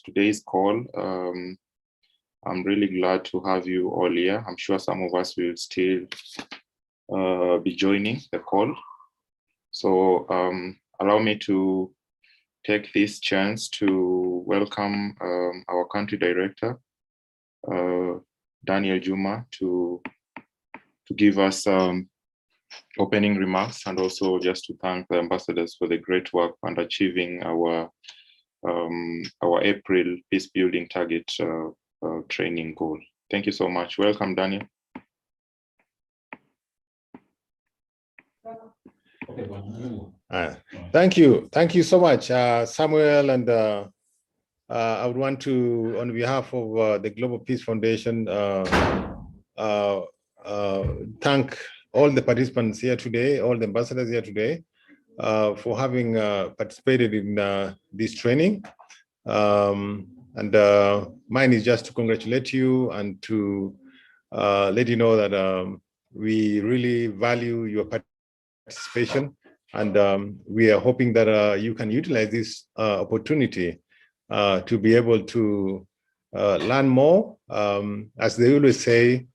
today's call. I'm really glad to have you all here. I'm sure some of us will still be joining the call. So allow me to take this chance to welcome our country director, Daniel Juma, to give us opening remarks, and also just to thank the ambassadors for the great work and achieving our April Peacebuilding target training goal. Thank you so much. Welcome, Daniel. Thank you so much, Samuel, and I would want to, on behalf of the Global Peace Foundation, thank all the participants here today, all the ambassadors here today, for having participated in this training. And mine is just to congratulate you and to let you know that we really value your participation, and we are hoping that you can utilize this opportunity to be able to learn more. As they always say,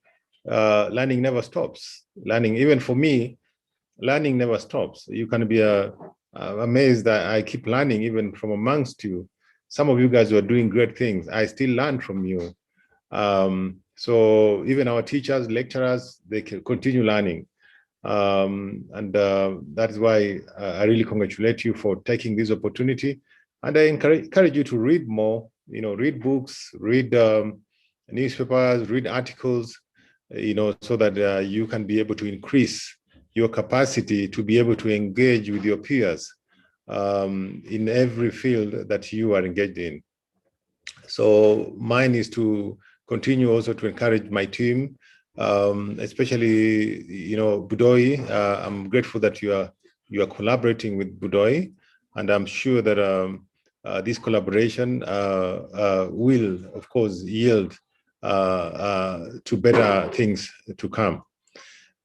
learning never stops. Learning, even for me, learning never stops. You can be amazed that I keep learning even from amongst you. Some of you guys who are doing great things, I still learn from you. So even our teachers, lecturers, they can continue learning. And that is why I really congratulate you for taking this opportunity. And I encourage you to read more, read books, read newspapers, read articles, so that you can be able to increase your capacity to be able to engage with your peers in every field that you are engaged in. So mine is to continue also to encourage my team, especially, Budoi. I'm grateful that you are collaborating with Budoi, and I'm sure that this collaboration will, of course, yield to better things to come.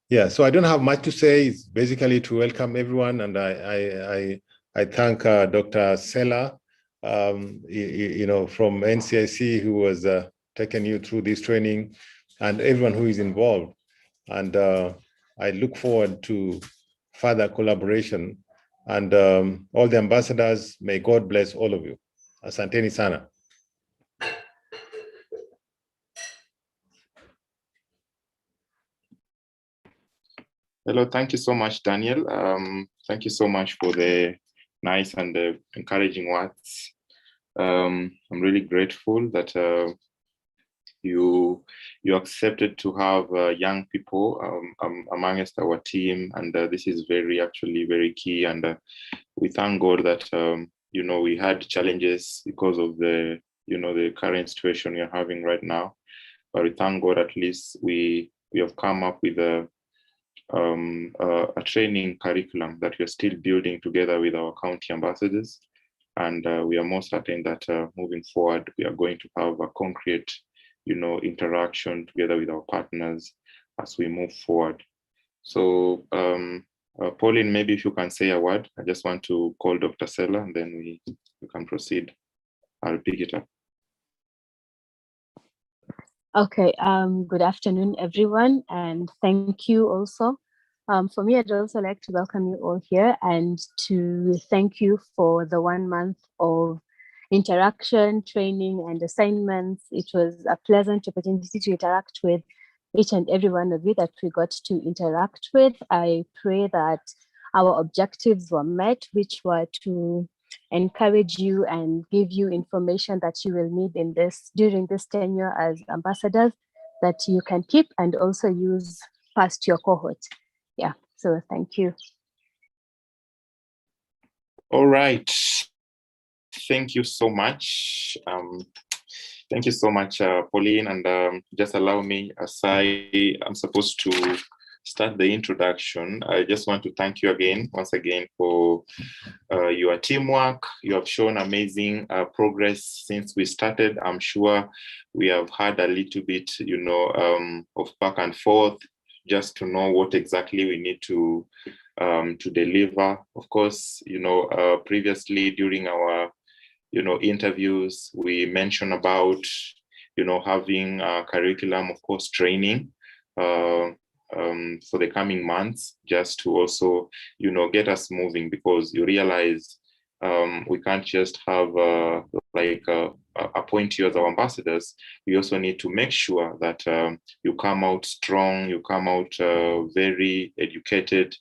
Yeah, so I don't have much to say. It's basically to welcome everyone, and I thank Dr. Sela, from NCIC, who was taking you through this training, and everyone who is involved. And I look forward to further collaboration. And all the ambassadors, may God bless all of you. Asanteni sana. Hello, thank you so much, Daniel. Thank you so much for the nice and encouraging words. I'm really grateful that you accepted to have young people amongst our team, and this is actually very key. And we thank God that we had challenges because of the the current situation we are having right now, but we thank God at least we have come up with a training curriculum that we are still building together with our county ambassadors, and we are most certain that moving forward we are going to have a concrete interaction together with our partners as we move forward. So Pauline, maybe if you can say a word. I just want to call Dr. Sela, and then we can proceed. I'll pick it up. Okay, good afternoon, everyone, and thank you also. For me, I'd also like to welcome you all here and to thank you for the 1 month of interaction, training, and assignments. It was a pleasant opportunity to interact with each and every one of you that we got to interact with. I pray that our objectives were met, which were to encourage you and give you information that you will need during this tenure as ambassadors that you can keep and also use past your cohort. Yeah, so thank you. All right. Thank you so much. Thank you so much, Pauline. And just allow me, as I'm supposed to start the introduction, I just want to thank you once again for your teamwork. You have shown amazing progress since we started. I'm sure we have had a little bit, of back and forth just to know what exactly we need to deliver. Of course, previously during our interviews. We mentioned about, having a curriculum, of course, training for the coming months, just to also, get us moving, because you realize we can't just have appoint you as our ambassadors. We also need to make sure that you come out strong, you come out very educated,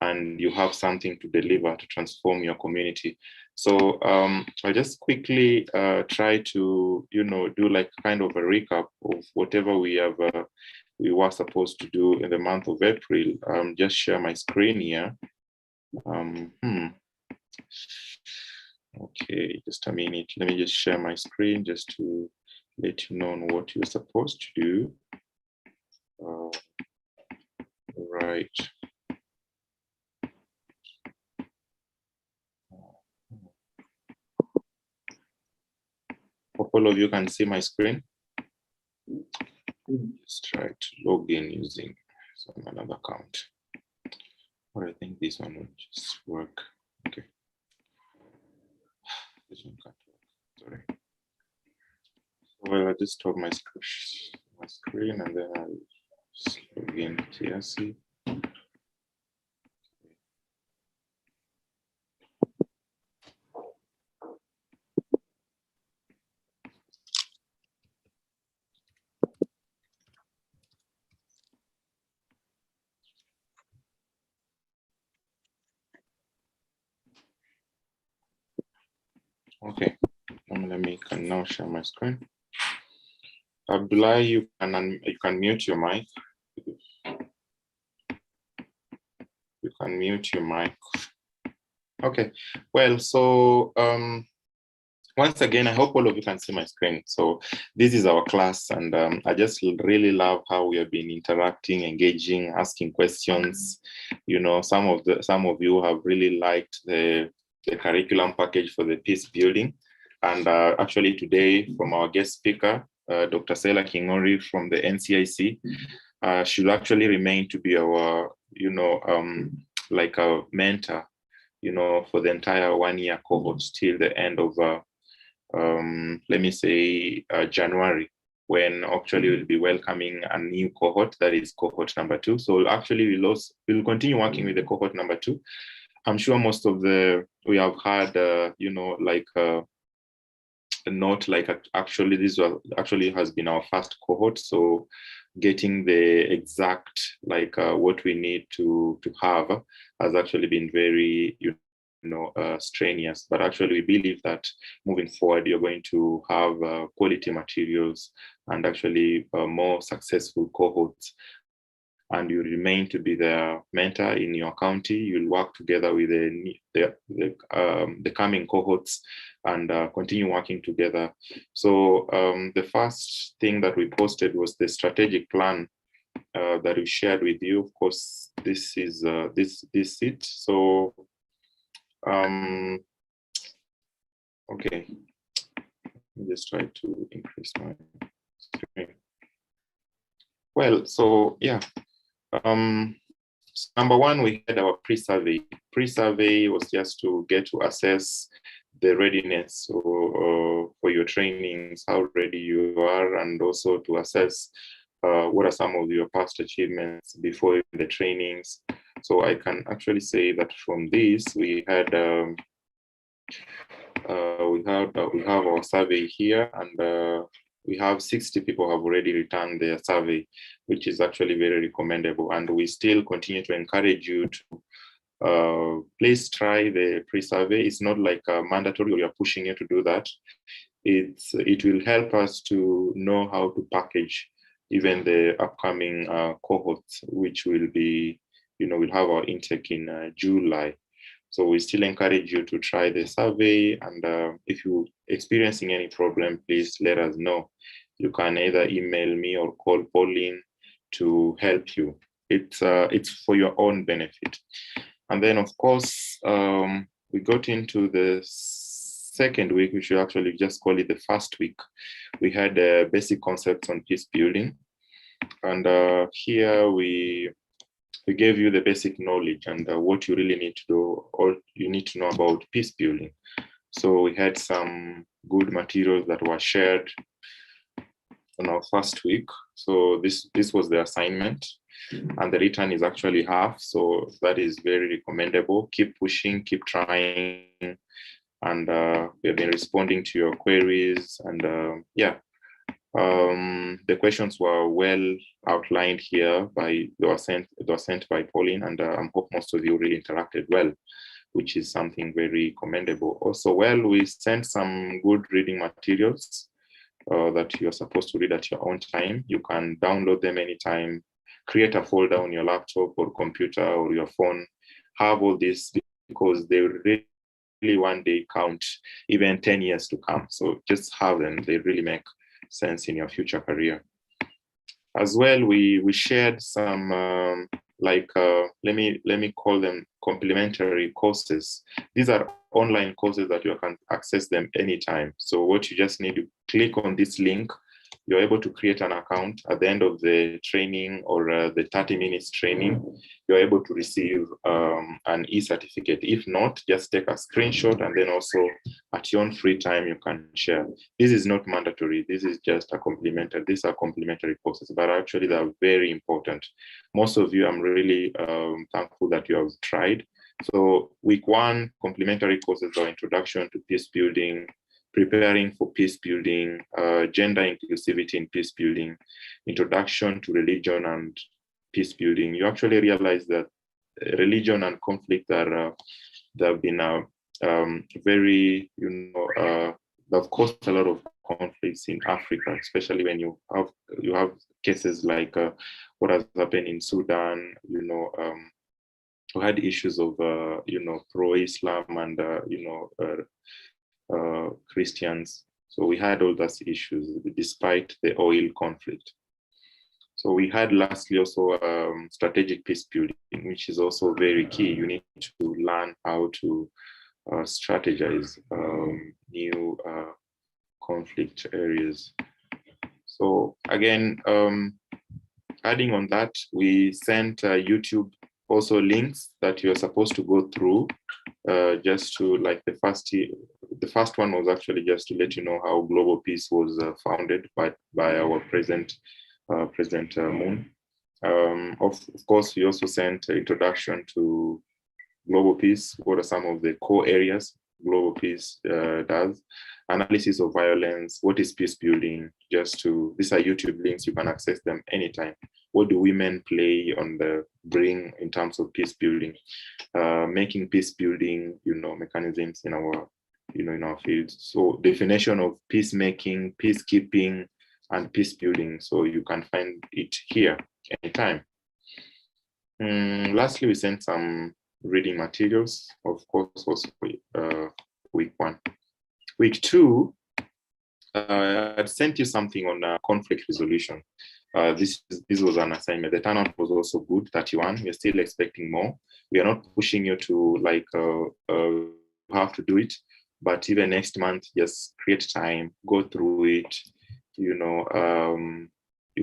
and you have something to deliver to transform your community. So I'll just quickly try to, do like kind of a recap of whatever we were supposed to do in the month of April. Just share my screen here. Okay, just a minute. Let me just share my screen just to let you know what you're supposed to do. Right. Hope all of you can see my screen. Just try to log in using another account. Or I think this one will just work. Okay. This one can't work. Sorry. Well, I just stop my screen and then I'll just log in TRC. Okay, let me can now share my screen. Abdullah, you can mute your mic. You can mute your mic. Okay, well, so once again, I hope all of you can see my screen. So this is our class, and I just really love how we have been interacting, engaging, asking questions. Some of you have really liked the curriculum package for the peace building. And actually today, from our guest speaker, Dr. Sela Kingori from the NCIC, she'll actually remain to be our, like a mentor, for the entire 1-year cohort till the end of, let me say, January, when actually we'll be welcoming a new cohort, that is cohort number 2. So actually we'll continue working with the cohort number 2. I'm sure most of we have had, not like actually this has been our first cohort. So getting the exact what we need to have has actually been very strenuous. But actually we believe that moving forward you're going to have quality materials and actually more successful cohorts. And you remain to be the mentor in your county. You'll work together with the coming cohorts and continue working together. So the first thing that we posted was the strategic plan that we shared with you. Of course, this is it. So okay, let me just try to increase my screen. Well, so yeah. Number one, we had our pre-survey. Pre-survey was just to get to assess the readiness for your trainings, how ready you are, and also to assess what are some of your past achievements before the trainings. So I can actually say that from this, we had we have our survey here, and we have 60 people have already returned their survey, which is actually very recommendable. And we still continue to encourage you to please try the pre-survey. It's not like mandatory or you're pushing you to do that. It will help us to know how to package even the upcoming cohorts, which will be, we'll have our intake in July. So we still encourage you to try the survey, and if you're experiencing any problem, please let us know. You can either email me or call Pauline to help you. It's for your own benefit. And then, of course, we got into the second week. We should actually just call it the first week. We had basic concepts on peace building, and here we gave you the basic knowledge and what you really need to do, or you need to know about peace building. So we had some good materials that were shared on our first week. So this was the assignment, and the return is actually half. So that is very recommendable. Keep pushing, keep trying, and we have been responding to your queries. And yeah, the questions were well outlined here they were sent by Pauline, and I hope most of you really interacted well, which is something very commendable. Also, we sent some good reading materials that you're supposed to read at your own time. You can download them anytime, create a folder on your laptop or computer or your phone, have all this, because they really one day count even 10 years to come. So just have them, they really make sense in your future career. As well, we shared some let me call them complementary courses. These are online courses that you can access them anytime. So what you just need to click on this link, you're able to create an account. At the end of the training or the 30 minutes training, you're able to receive an e-certificate. If not, just take a screenshot, and then also at your own free time, you can share. This is not mandatory. This is just a complementary. These are complementary courses, but actually they're very important. Most of you, I'm really thankful that you have tried. So week 1, complementary courses are introduction to peace building, preparing for peace building, gender inclusivity in peace building, introduction to religion and peace building. You actually realize that religion and conflict are there have been very, they've caused a lot of conflicts in Africa, especially when you have cases like what has happened in Sudan. We had issues of pro-Islam and Christians. So we had all those issues despite the oil conflict. So we had lastly also strategic peace building, which is also very key. You need to learn how to strategize new conflict areas. So again, adding on that, we sent YouTube also links that you're supposed to go through just to, like, the first one was actually just to let you know how Global Peace was founded by our President Moon. Of course, we also sent an introduction to Global Peace. What are some of the core areas Global Peace does? Analysis of violence. What is peace building? These are YouTube links. You can access them anytime. What do women play on the bring in terms of peace building? Making peace building, mechanisms in our, in our field. So definition of peacemaking, peacekeeping, and peace building. So you can find it here anytime. Lastly, we sent some reading materials, of course, also week 1. Week 2, I sent you something on conflict resolution. This was an assignment. The turnout was also good, 31. We're still expecting more. We are not pushing you to have to do it, but even next month, just create time, go through it. You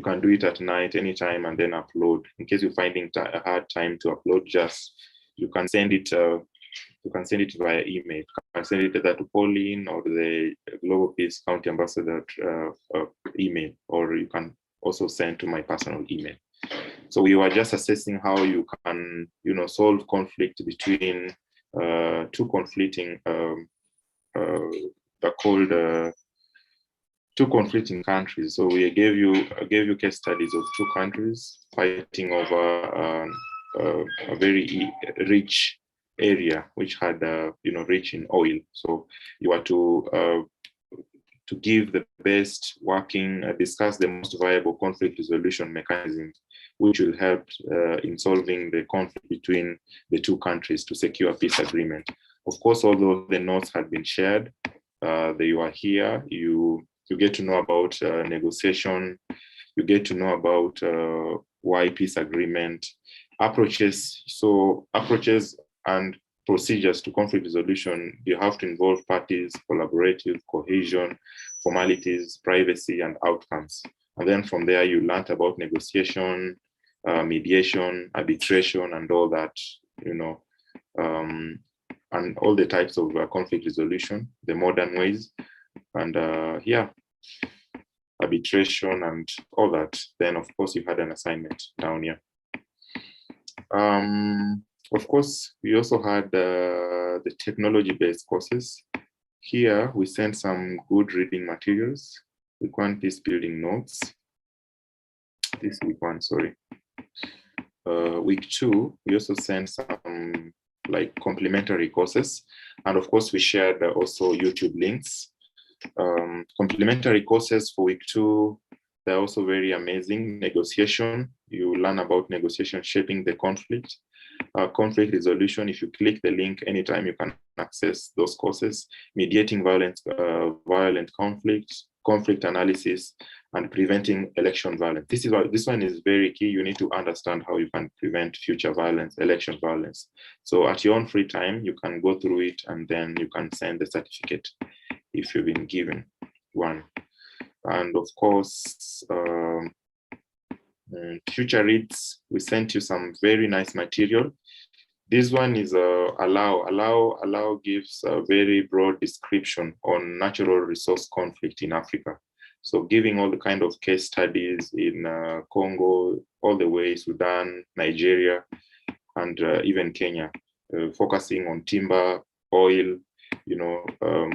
can do it at night, anytime, and then upload. In case you're finding a hard time to upload, you can send it. You can send it via email. You can send it either to Pauline or the Global Peace County Ambassador email, or you can also send to my personal email. So we were just assessing how you can, solve conflict between two conflicting, they're called two conflicting countries. So we gave you case studies of 2 countries fighting over a very rich area which had rich in oil. So you are to give the best working, discuss the most viable conflict resolution mechanisms, which will help in solving the conflict between the 2 countries to secure a peace agreement. Of course, although the notes had been shared, they were here. You get to know about negotiation. You get to know about why peace agreement approaches. So approaches and procedures to conflict resolution, you have to involve parties, collaborative, cohesion, formalities, privacy, and outcomes. And then from there, you learned about negotiation, mediation, arbitration, and all that, and all the types of conflict resolution, the modern ways, and arbitration and all that. Then, of course, you had an assignment down here. Of course, we also had the technology-based courses. Here, we sent some good reading materials. Week 1 Peacebuilding notes. This week 1, sorry. Week 2, we also sent some like complementary courses. And of course, we shared also YouTube links. Complementary courses for week 2, they're also very amazing. Negotiation, you learn about negotiation shaping the conflict. Conflict resolution, if you click the link anytime, you can access those courses. Mediating violent conflict, conflict analysis, and preventing election violence. This one is very key. You need to understand how you can prevent future violence, election violence. So at your own free time, you can go through it, and then you can send the certificate if you've been given one. And of course, future reads, we sent you some very nice material. This one is Allow gives a very broad description on natural resource conflict in Africa. So giving all the kind of case studies in Congo, all the way Sudan, Nigeria, and even Kenya, focusing on timber, oil,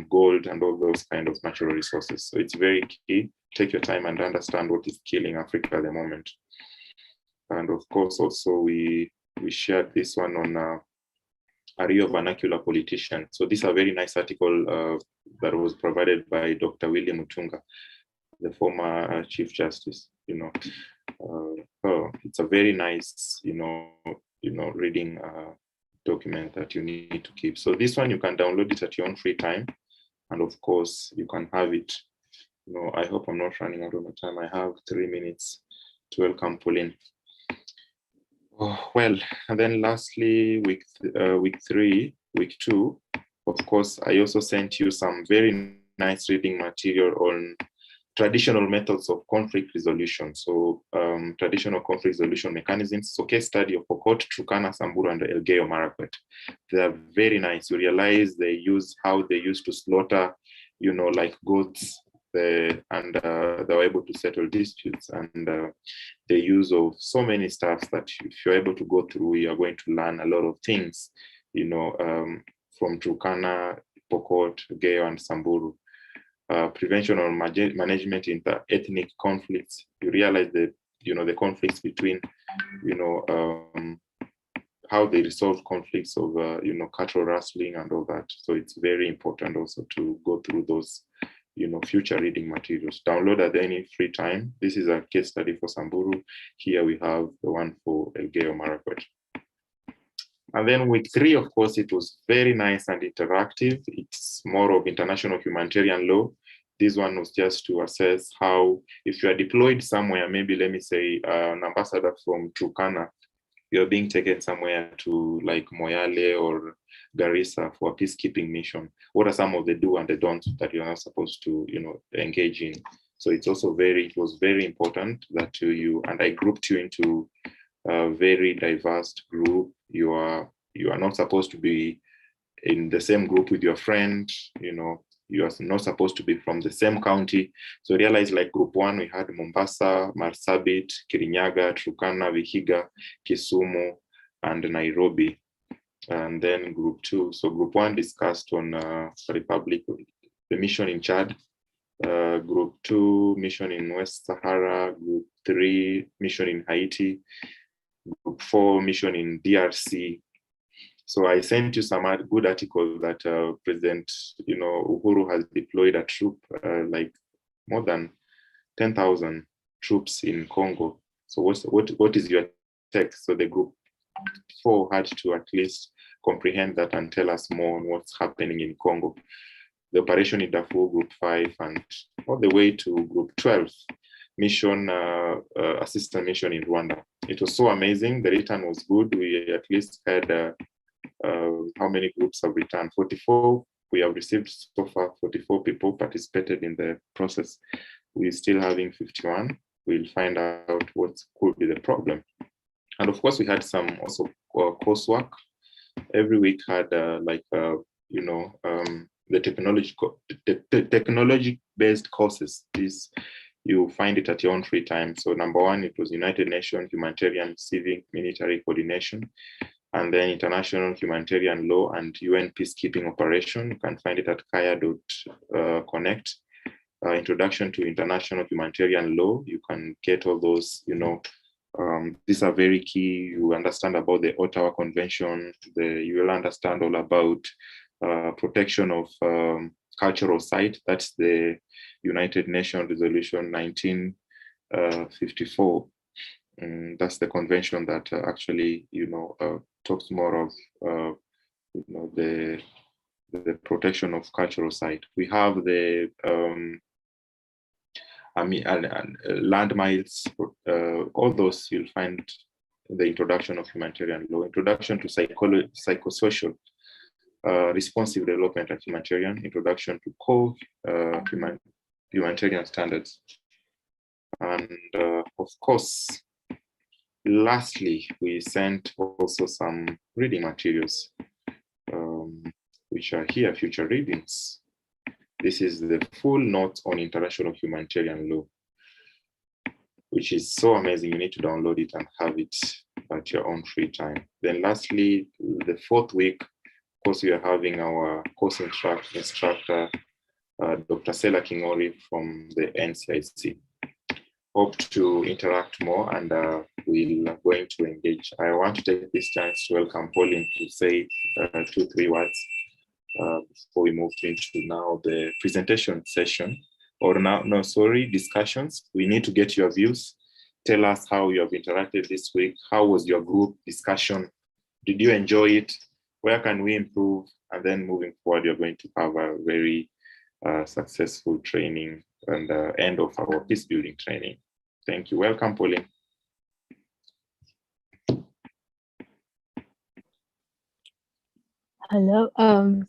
gold, and all those kind of natural resources. So it's very key. Take your time and understand what is killing Africa at the moment. And of course, also we shared this one on a real vernacular politician. So this is a very nice article that was provided by Dr. William Mutunga, the former Chief Justice. It's a very nice, reading document that you need to keep. So this one, you can download it at your own free time. And of course, you can have it. I hope I'm not running out of time. I have 3 minutes to welcome Pauline. Well, and then lastly, week 3, week 2, of course, I also sent you some very nice reading material on traditional methods of conflict resolution. So traditional conflict resolution mechanisms. So case study of Pokot, Turkana, Samburu, and Elgeyo Marakwet. They're very nice. You realize how they used to slaughter, like goats, and they were able to settle disputes, and the use of so many stuff that if you're able to go through, you're going to learn a lot of things, from Turkana, Pokot, Elgeyo, and Samburu. Prevention or management in the ethnic conflicts. You realize that, the conflicts between, how they resolve conflicts of, cattle rustling and all that. So it's very important also to go through those, future reading materials. Download at any free time. This is a case study for Samburu. Here we have the one for Elgeyo Marakwet. And then week 3, of course, it was very nice and interactive. It's more of international humanitarian law. This one was just to assess how, if you are deployed somewhere, maybe let me say an ambassador from Turkana, you're being taken somewhere to like Moyale or Garissa for a peacekeeping mission. What are some of the do and the don'ts that you're not supposed to, engage in? So it's also it was very important that and I grouped you into a very diverse group. You are not supposed to be in the same group with your friend, you are not supposed to be from the same county. So realize, like group 1, we had Mombasa, Marsabit, Kirinyaga, Turkana, Vihiga, Kisumu, and Nairobi. And then group 2, so group 1 discussed on the mission in Chad, group 2, mission in West Sahara, group 3, mission in Haiti, group 4, mission in DRC. So I sent you some good articles that President, Uhuru has deployed a troop, like more than 10,000 troops in Congo. So what is your text? So the group 4 had to at least comprehend that and tell us more on what's happening in Congo. The operation in Darfur, group 5, and all the way to group 12, mission, assistant mission in Rwanda. It was so amazing. The return was good. We at least had how many groups have returned? 44. We have received so far 44 people participated in the process. We're still having 51. We'll find out what could be the problem. And of course, we had some also coursework. every week had the technology-based courses. This, you find it at your own free time. So number one, it was United Nations Humanitarian Civic Military Coordination, and then International Humanitarian Law and UN Peacekeeping Operation. You can find it at kaya.connect. Introduction to International Humanitarian Law. You can get all those, these are very key. You understand about the Ottawa Convention. You will understand all about protection of cultural site. That's the United Nations Resolution 1954. That's the convention that actually, talks more of, the protection of cultural site. We have the land miles, all those you'll find the introduction of humanitarian law, introduction to psychosocial responsive development and humanitarian, introduction to core humanitarian standards. And of course, lastly, we sent also some reading materials, which are here, future readings. This is the full notes on international humanitarian law, which is so amazing. You need to download it and have it at your own free time. Then lastly, the fourth week, of course, we are having our course instructor, Dr. Sela Kingori from the NCIC. Hope to interact more, and we're going to engage. I want to take this chance to welcome Pauline to say 2-3 words before we move into now the presentation session, or discussions. We need to get your views. Tell us how you have interacted this week. How was your group discussion? Did you enjoy it? Where can we improve? And then moving forward, you're going to have a very successful training and end of our peace building training. Thank you. Welcome, Pauline. Hello.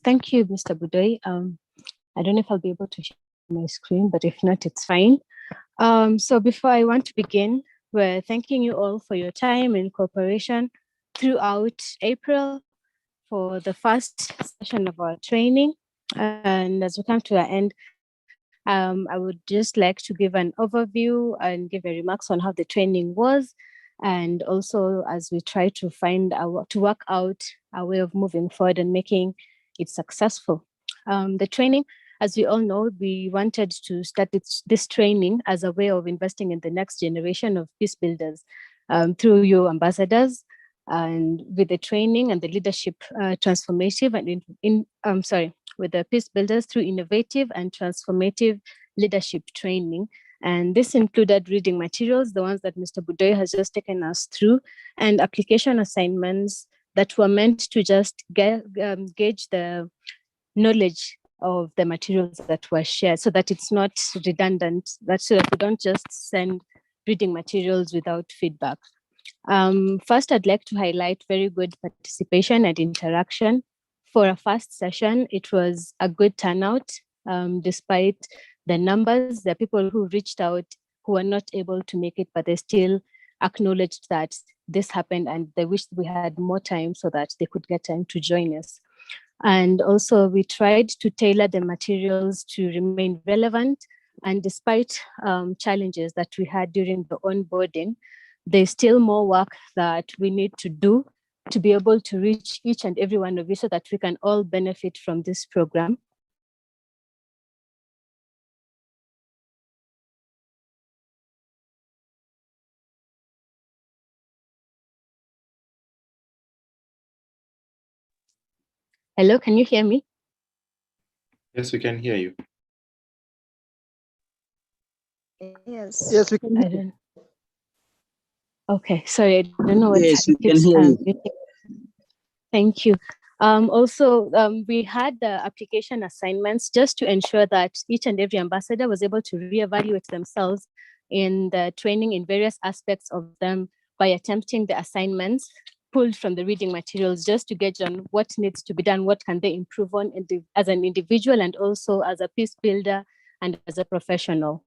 Thank you, Mr. Budoi. I don't know if I'll be able to share my screen, but if not, it's fine. So before I want to begin, we're thanking you all for your time and cooperation throughout April for the first session of our training. And as we come to the end, I would just like to give an overview and give a remarks on how the training was, and also as we try to work out a way of moving forward and making it successful. The training, as we all know, we wanted to start this training as a way of investing in the next generation of peace builders through your ambassadors, and with the training and the leadership transformative and with the peace builders through innovative and transformative leadership training. And this included reading materials, the ones that Mr. Budoi has just taken us through, and application assignments that were meant to just gauge the knowledge of the materials that were shared, so that it's not redundant, so that we don't just send reading materials without feedback. First, I'd like to highlight very good participation and interaction. For a first session, it was a good turnout. Despite the numbers, there are people who reached out who were not able to make it, but they still acknowledged that this happened and they wished we had more time so that they could get time to join us. And also we tried to tailor the materials to remain relevant. And despite challenges that we had during the onboarding, there's still more work that we need to do to be able to reach each and every one of you so that we can all benefit from this program. Hello, can you hear me? Yes, we can hear you. Yes, we can hear you. Okay, sorry, I don't know what Yes, we can hear you. Thank you. We had the application assignments just to ensure that each and every ambassador was able to reevaluate themselves in the training in various aspects of them by attempting the assignments pulled from the reading materials, just to gauge on what needs to be done, what can they improve on as an individual and also as a peace builder and as a professional.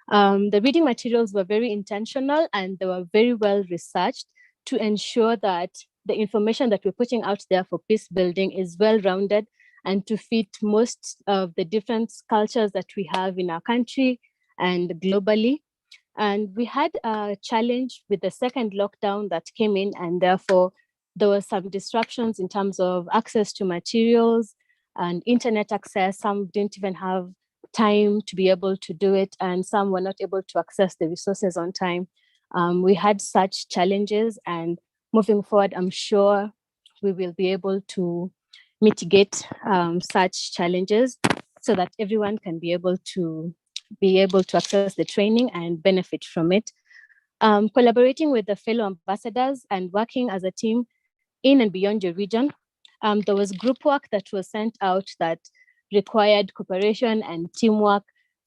The reading materials were very intentional and they were very well researched to ensure that the information that we're putting out there for peace building is well-rounded and to fit most of the different cultures that we have in our country and globally. And we had a challenge with the second lockdown that came in, and therefore there were some disruptions in terms of access to materials and internet access. Some didn't even have time to be able to do it, and some were not able to access the resources on time. We had such challenges, and moving forward, I'm sure we will be able to mitigate such challenges so that everyone can be able to access the training and benefit from it. Collaborating with the fellow ambassadors and working as a team in and beyond your region. There was group work that was sent out that required cooperation and teamwork.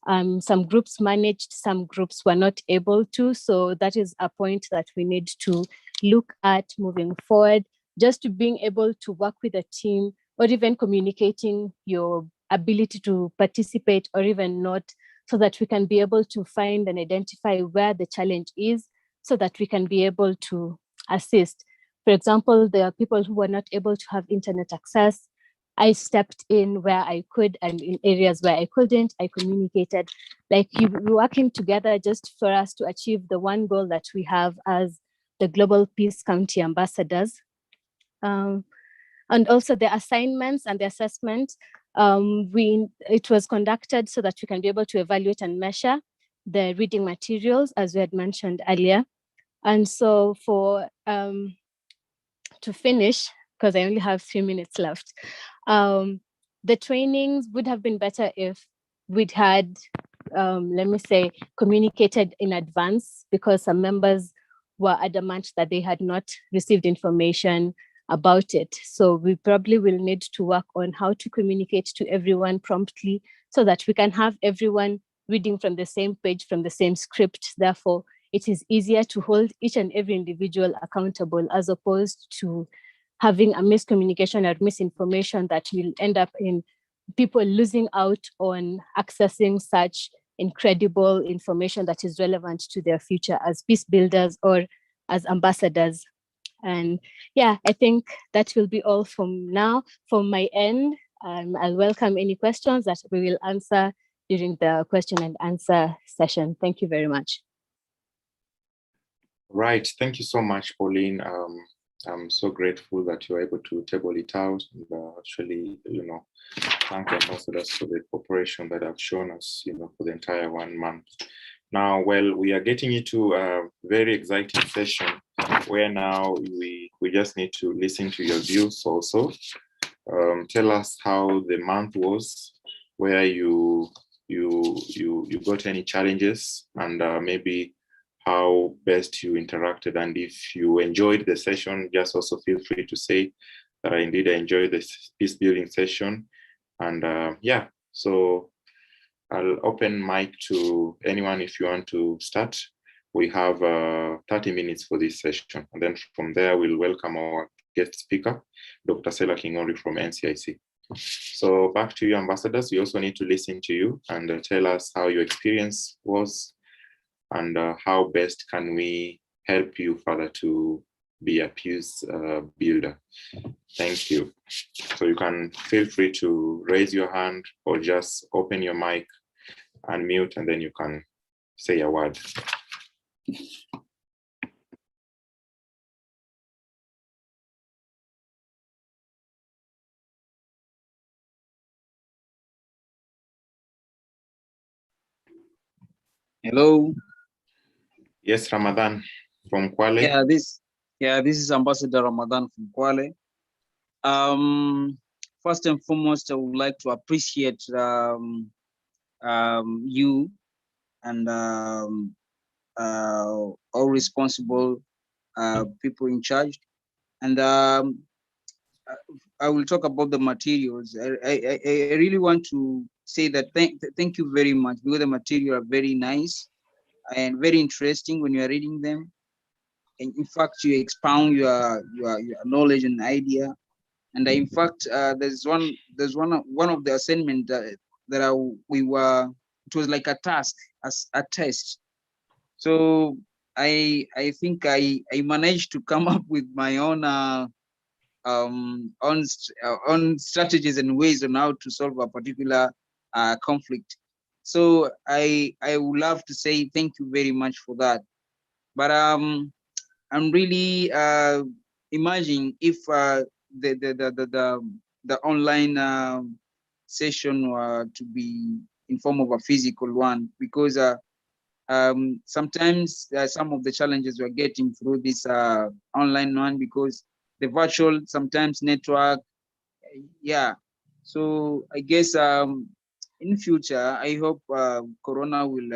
Some groups managed, some groups were not able to. So that is a point that we need to look at moving forward, just to being able to work with a team, or even communicating your ability to participate or even not, so that we can be able to find and identify where the challenge is, so that we can be able to assist. For example, there are people who were not able to have internet access. I stepped in where I could, and in areas where I couldn't, I communicated. Like, we're working together just for us to achieve the one goal that we have as the Global Peace County Ambassadors. And also the assignments and the assessment, it was conducted so that we can be able to evaluate and measure the reading materials, as we had mentioned earlier. And so to finish, because I only have 3 minutes left, the trainings would have been better if we'd had, let me say, communicated in advance, because some members were adamant that they had not received information about it. So we probably will need to work on how to communicate to everyone promptly, so that we can have everyone reading from the same page, from the same script. Therefore, it is easier to hold each and every individual accountable, as opposed to having a miscommunication or misinformation that will end up in people losing out on accessing such incredible information that is relevant to their future as peace builders or as ambassadors. And yeah, I think that will be all from now. From my end, I'll welcome any questions that we will answer during the question and answer session. Thank you very much. Right, thank you so much, Pauline. I'm so grateful that you're able to table it out and actually, thank the ambassadors for the cooperation that have shown us, for the entire 1 month. Now, well, we are getting into a very exciting session where now we just need to listen to your views also. Tell us how the month was, where you got any challenges, and maybe how best you interacted. And if you enjoyed the session, just also feel free to say that indeed I enjoyed this peace building session. And yeah, so I'll open mic to anyone if you want to start. We have 30 minutes for this session. And then from there, we'll welcome our guest speaker, Dr. Sela Kingori from NCIC. So back to you, ambassadors. We also need to listen to you and tell us how your experience was, and how best can we help you further to be a peace builder. Thank you. So you can feel free to raise your hand or just open your mic, unmute, and then you can say a word. Hello. Yes, Ramadan from Kwale. Yeah, this is Ambassador Ramadan from Kwale. First and foremost, I would like to appreciate you and all responsible people in charge. And I will talk about the materials. I really want to say that thank you very much, because the material are very nice and very interesting when you are reading them. And in fact, you expound your knowledge and idea. And in fact, there's one of the assignment it was like a task, as a test. So I think I managed to come up with my own on strategies and ways on how to solve a particular conflict. So I would love to say thank you very much for that. But I'm really imagining if the online session were to be in form of a physical one, because sometimes some of the challenges we're getting through this online one, because the virtual sometimes network, yeah. So I guess in future I hope Corona will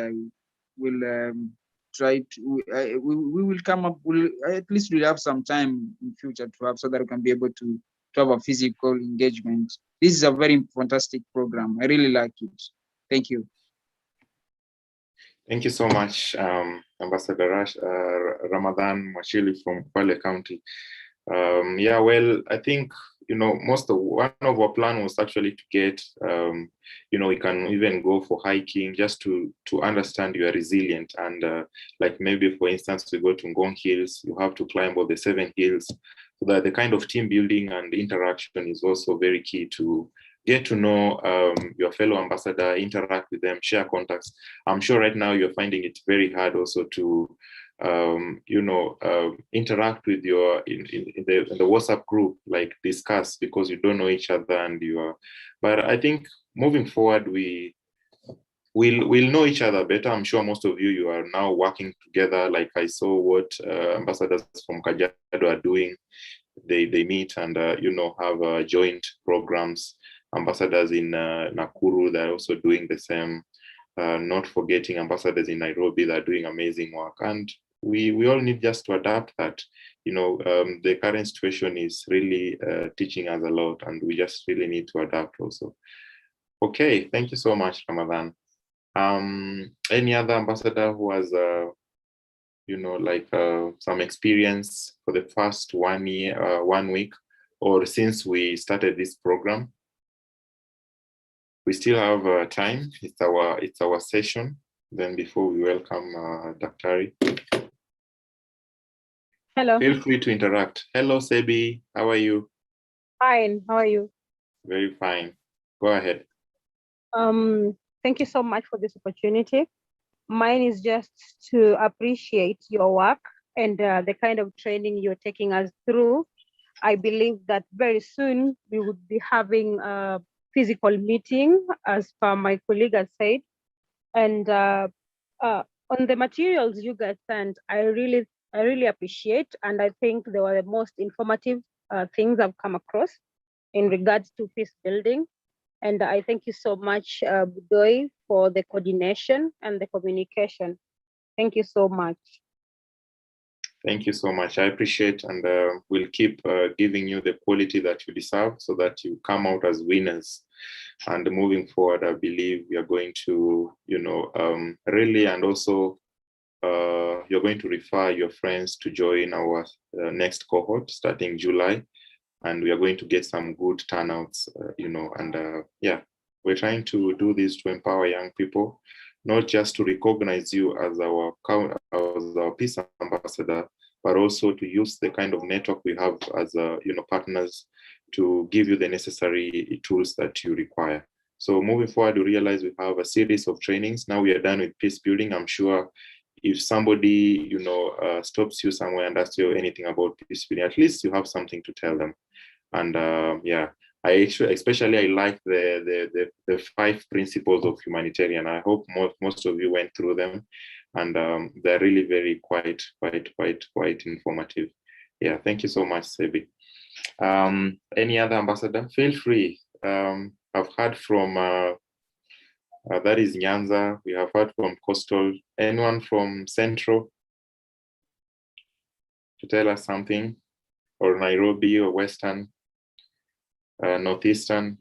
try to we will come up, will at least we'll have some time in future to have, so that we can be able to have a physical engagement. This is a very fantastic program. I really like it. Thank you. Thank you so much, Ambassador Ramadan Mwachili from Kwale County. Yeah, well, I think, one of our plan was actually to get, we can even go for hiking just to understand you are resilient. And like maybe, for instance, we go to Ngong Hills, you have to climb all the 7 hills. So that the kind of team building and interaction is also very key to get to know your fellow ambassador, interact with them, share contacts. I'm sure right now you're finding it very hard also to, interact with your in the WhatsApp group, like discuss, because you don't know each other and you are. But I think moving forward, we'll know each other better. I'm sure most of you are now working together. Like I saw what ambassadors from Kajiado are doing. They meet and have joint programs. Ambassadors in Nakuru, they're also doing the same. Not forgetting ambassadors in Nairobi, that are doing amazing work. And we all need just to adapt that. The current situation is really teaching us a lot, and we just really need to adapt also. Okay, thank you so much, Ramadan. Any other ambassador who has some experience for the first 1 year, 1 week, or since we started this program? We still have time. It's our session. Then before we welcome Daktari. Hello. Feel free to interact. Hello, Sebi. How are you? Fine. How are you? Very fine. Go ahead. Thank you so much for this opportunity. Mine is just to appreciate your work and the kind of training you're taking us through. I believe that very soon we would be having a physical meeting, as per my colleague has said. And on the materials you guys sent, I really appreciate, and I think they were the most informative things I've come across in regards to peace building. And I thank you so much, Budoy, for the coordination and the communication. Thank you so much. Thank you so much. I appreciate, and we'll keep giving you the quality that you deserve so that you come out as winners. And moving forward, I believe we are going to, really, and also you're going to refer your friends to join our next cohort starting July. And we are going to get some good turnouts, yeah, we're trying to do this to empower young people, not just to recognize you as our peace ambassador, but also to use the kind of network we have as partners to give you the necessary tools that you require. So moving forward, we realize we have a series of trainings. Now we are done with peace building. I'm sure if somebody stops you somewhere and asks you anything about peace building, at least you have something to tell them. And yeah, I like the 5 principles of humanitarian. I hope most of you went through them, and they're really very quite informative. Yeah, thank you so much, Sebi. Any other ambassador? Feel free. I've heard from that is Nyanza. We have heard from Coastal. Anyone from Central to tell us something, or Nairobi or Western? Northeastern.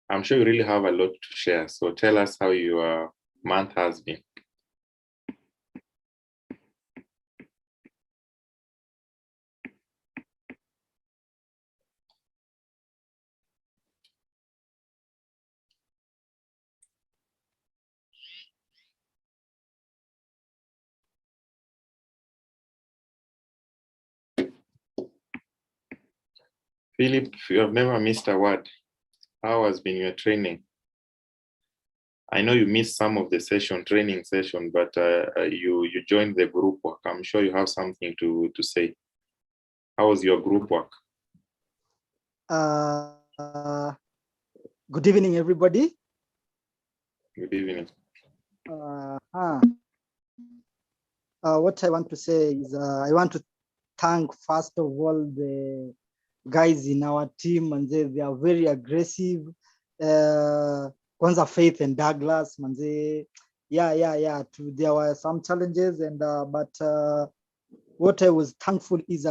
I'm sure you really have a lot to share. So tell us how your month has been. Philip, you have never missed a word. How has been your training? I know you missed some of the training session, but you joined the group work. I'm sure you have something to say. How was your group work? Good evening, everybody. Good evening. What I want to say is I want to thank, first of all, the guys in our team, and they are very aggressive. Kwanza Faith and Douglas, manze. Yeah. There were some challenges, and but what I was thankful is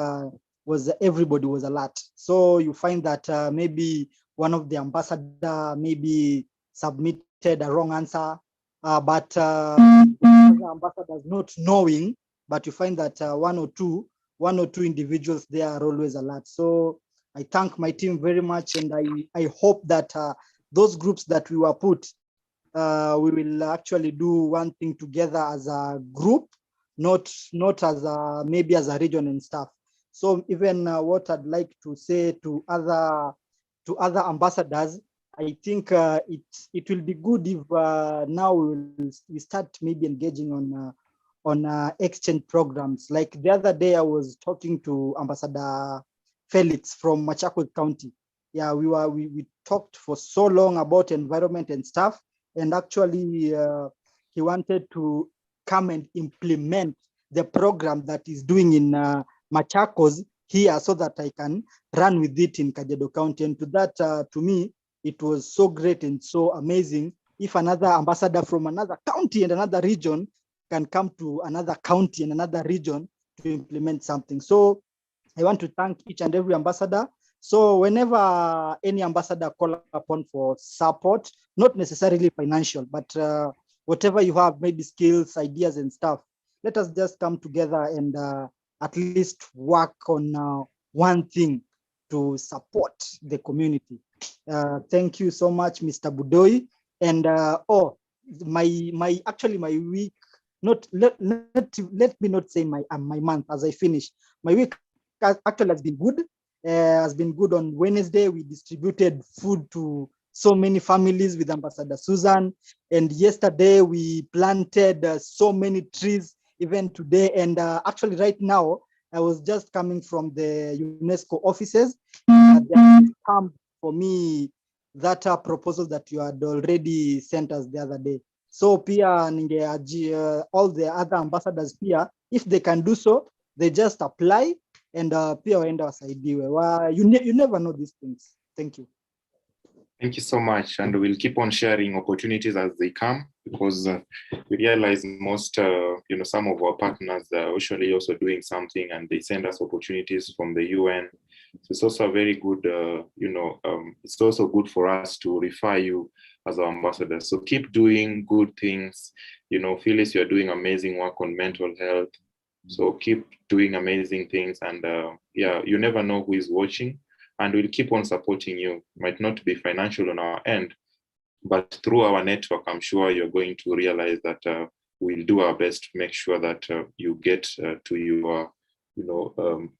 was everybody was alert. So you find that maybe one of the ambassador maybe submitted a wrong answer, but the ambassadors not knowing, but you find that one or two individuals, they are always alert. So I thank my team very much, and I hope that those groups that we were put, we will actually do one thing together as a group, not as a maybe as a region and stuff. So even what I'd like to say to other ambassadors, I think it will be good if now we start maybe engaging on exchange programs. Like the other day, I was talking to Ambassador Felix from Machakos County. Yeah, we talked for so long about environment and stuff, and actually he wanted to come and implement the program that is doing in Machakos here, so that I can run with it in Kajiado County. And to that, to me, it was so great and so amazing. If another ambassador from another county and another region can come to another county and another region to implement something. So I want to thank each and every ambassador. So whenever any ambassador call upon for support, not necessarily financial, but whatever you have, maybe skills, ideas and stuff, let us just come together and at least work on one thing to support the community. Thank you so much, Mr. Budoi. And my week, let me not say my month as I finish. My week actually has been good. Has been good. On Wednesday, we distributed food to so many families with Ambassador Susan. And yesterday, we planted so many trees, even today. And actually right now, I was just coming from the UNESCO offices. They have come for me that proposal that you had already sent us the other day. So pia ningeaji all the other ambassadors pia, if they can do so, they just apply and pia waenda wasaidiwe. You never know these things. Thank you. Thank you so much, and we'll keep on sharing opportunities as they come, because we realize most, some of our partners are usually also doing something, and they send us opportunities from the UN. So it's also a very good, it's also good for us to refer you as our ambassadors. So keep doing good things. Phyllis, you're doing amazing work on mental health. So keep doing amazing things, and you never know who is watching. And we'll keep on supporting you. Might not be financial on our end, but through our network, I'm sure you're going to realize that we'll do our best to make sure that you get to your, to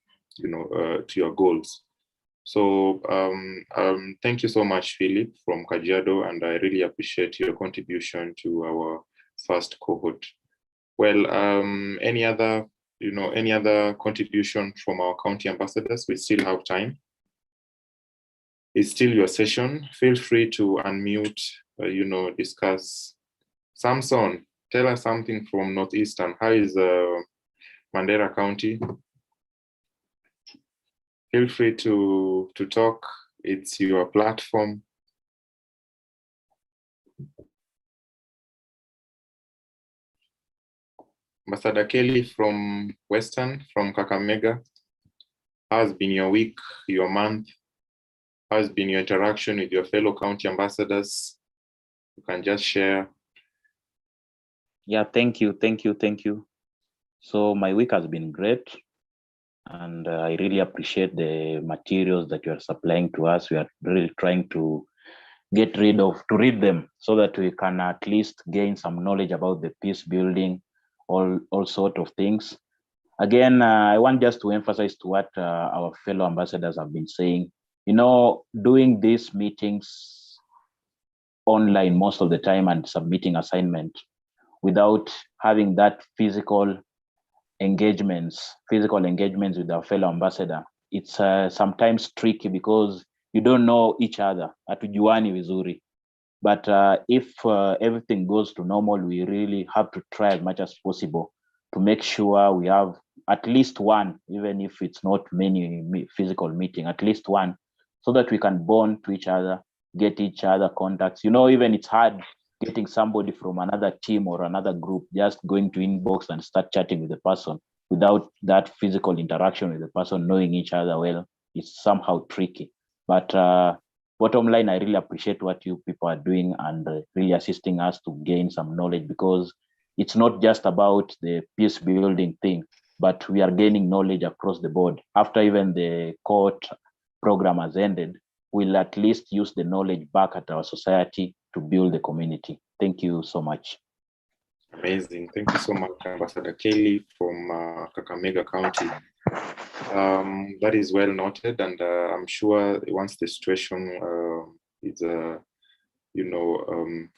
your goals. So thank you so much, Philip from Kajiado, and I really appreciate your contribution to our first cohort. Well, any other contribution from our county ambassadors? We still have time. It's still your session. Feel free to unmute, discuss. Samson, tell us something from Northeastern. How is Mandera County? Feel free to talk. It's your platform. Ambassador Kelly from Western, from Kakamega. How has been your week, your month? How has been your interaction with your fellow county ambassadors? You can just share. Yeah, thank you. So my week has been great, and I really appreciate the materials that you are supplying to us. We are really trying to read them so that we can at least gain some knowledge about the peace building, all sort of things. Again, I want just to emphasize to what our fellow ambassadors have been saying. you know, doing these meetings online most of the time and submitting assignment without having that physical engagements with our fellow ambassador, it's sometimes tricky because you don't know each other, hatujuani vizuri. But if everything goes to normal, we really have to try as much as possible to make sure we have at least one, even if it's not many physical meeting, at least one, so that we can bond to each other, get each other contacts. You know, even it's hard getting somebody from another team or another group, just going to inbox and start chatting with the person without that physical interaction with the person, knowing each other well, it's somehow tricky. But bottom line, I really appreciate what you people are doing and really assisting us to gain some knowledge, because it's not just about the peace building thing, but we are gaining knowledge across the board. After even the court program has ended, we'll at least use the knowledge back at our society to build the community. Thank you so much. Amazing. Thank you so much, Ambassador Kelly from Kakamega County. That is well noted, and I'm sure once the situation is,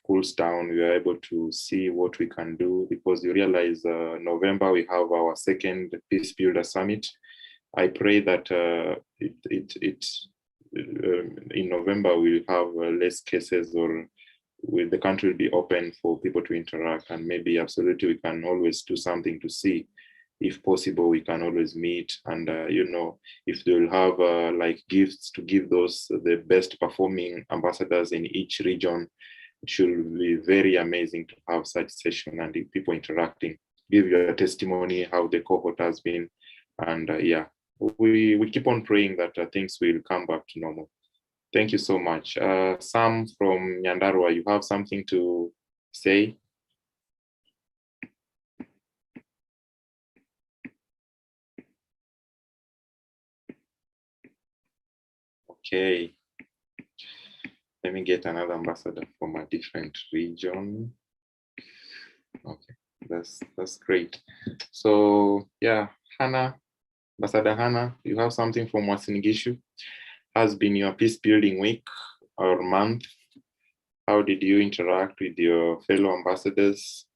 cools down, we are able to see what we can do, because you realize November we have our second Peace Builder Summit. I pray that in November we'll have less cases, or the country will be open for people to interact, and maybe absolutely we can always do something to see. If possible, we can always meet, and if they will have like gifts to give the best performing ambassadors in each region, it should be very amazing to have such session and people interacting, give your testimony how the cohort has been, and we keep on praying that things will come back to normal. Thank you so much. Sam from Nyandarua, you have something to say? Okay. Let me get another ambassador from a different region. Okay, that's great. So yeah, Hannah, Ambassador Hannah, you have something from Wasinigishu. Has been your peace building week or month? How did you interact with your fellow ambassadors?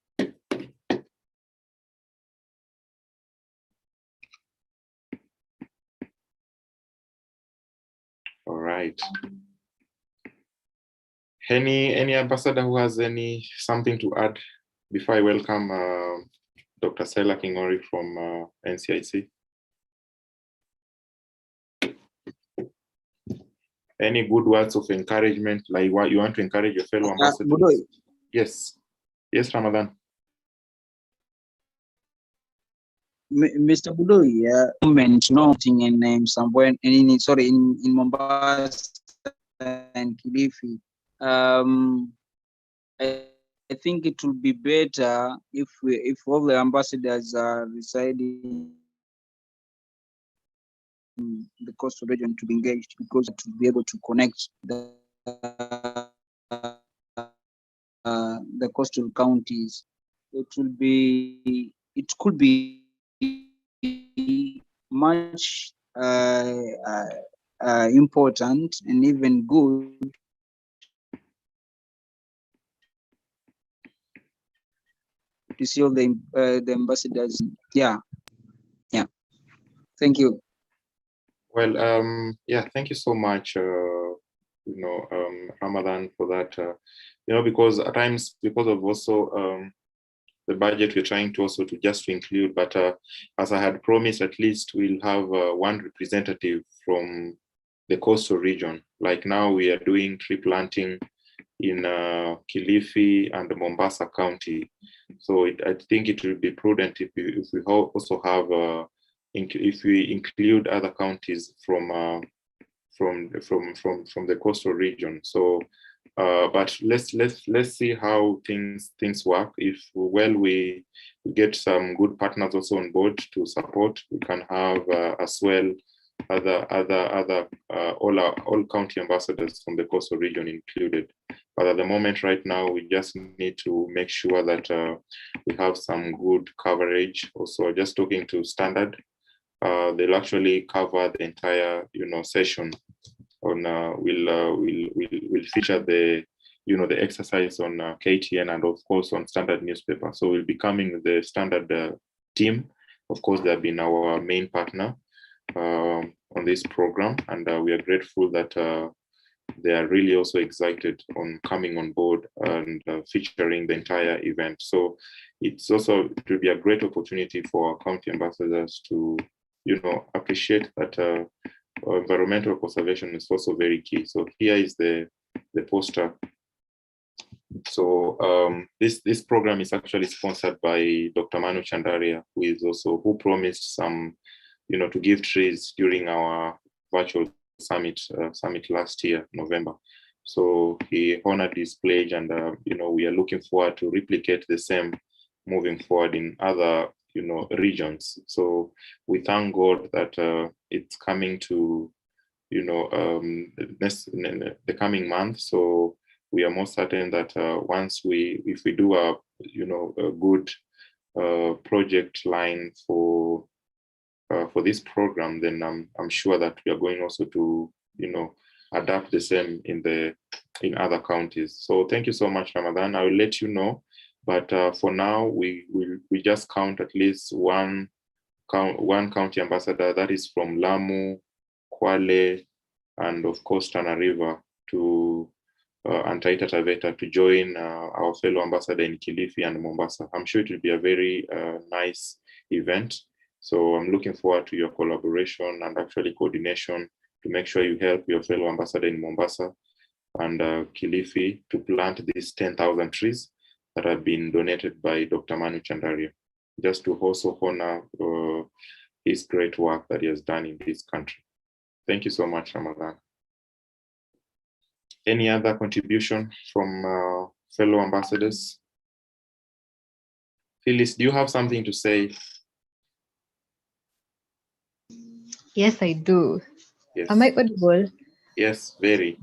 All right. Any ambassador who has something to add before I welcome Dr. Sela Kingori from NCIC? Any good words of encouragement, like what you want to encourage your fellow ambassadors? Yes, Ramadan. Mr. Budoi, moment noting in somewhere in Mombasa and Kilifi. I think it will be better if all the ambassadors are residing in the coastal region to be engaged, because to be able to connect the coastal counties, it could be much important and even good to see all the ambassadors. Yeah. Thank you. Well, thank you so much, Ramadan, for that. Because at times, because of also the budget, we're trying to also to include, but as I had promised, at least we'll have one representative from the coastal region. Like now we are doing tree planting in Kilifi and Mombasa County. So I think it will be prudent if we also have, if we include other counties from the coastal region. So, but let's see how things work. If we get some good partners also on board to support, we can have as well all county ambassadors from the coastal region included. But at the moment, right now, we just need to make sure that we have some good coverage. Also, just talking to Standard, they'll actually cover the entire session on will feature the the exercise on KTN and of course on Standard newspaper. So we'll be coming the Standard team. Of course, they have been our main partner on this program, and we are grateful that they are really also excited on coming on board and featuring the entire event. So it will be a great opportunity for our county ambassadors to appreciate that environmental conservation is also very key. So here is the poster. So this program is actually sponsored by Dr. Manu Chandaria, who promised some, to give trees during our virtual summit last year, November. So he honored his pledge, and we are looking forward to replicate the same moving forward in other regions. So we thank God that it's coming to the coming month. So we are most certain that if we do a good project line for this program, then I'm sure that we are going also to adapt the same in other counties. So thank you so much, Ramadan. I will let you know, but for now we just count at least one county ambassador, that is from Lamu, Kwale, and of course Tana River and Taita Taveta to join our fellow ambassador in Kilifi and Mombasa. I'm sure it will be a very nice event. So I'm looking forward to your collaboration and actually coordination to make sure you help your fellow ambassador in Mombasa and Kilifi to plant these 10,000 trees that have been donated by Dr. Manu Chandaria, just to also honor his great work that he has done in this country. Thank you so much, Ramadan. Any other contribution from fellow ambassadors? Phyllis, do you have something to say? Yes, I do. Yes. Am I audible? Yes, very.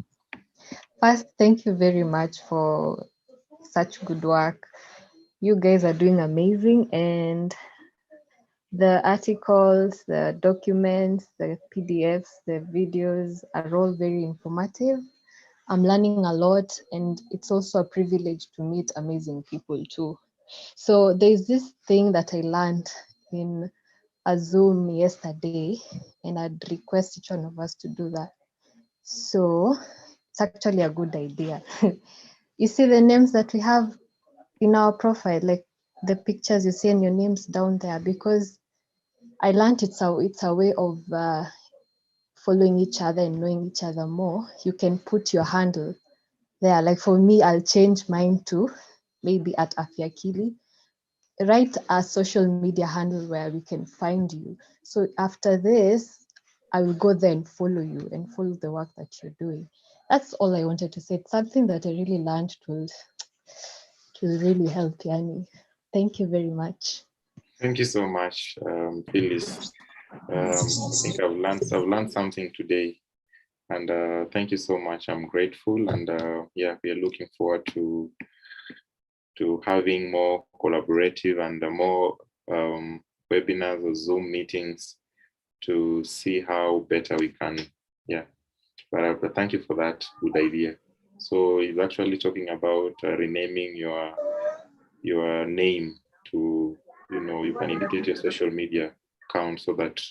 First, thank you very much for such good work. You guys are doing amazing, and the articles, the documents, the PDFs, the videos are all very informative. I'm learning a lot, and it's also a privilege to meet amazing people too. So there's this thing that I learned in a Zoom yesterday, and I'd request each one of us to do that. So it's actually a good idea. You see the names that we have in our profile, like the pictures you see and your names down there, because I learned it's a way of following each other and knowing each other more. You can put your handle there. Like for me, I'll change mine to maybe at Afyakili. Write a social media handle where we can find you. So after this, I will go there and follow you and follow the work that you're doing. That's all I wanted to say. It's something that I really learned to really help Yani. Thank you very much. Thank you so much, Phyllis. I think I've learned something today, and thank you so much. I'm grateful, and yeah, we are looking forward to having more collaborative and more webinars or Zoom meetings to see how better we can. Yeah, but thank you for that good idea. So he's actually talking about renaming your name to, you can indicate your social media account so that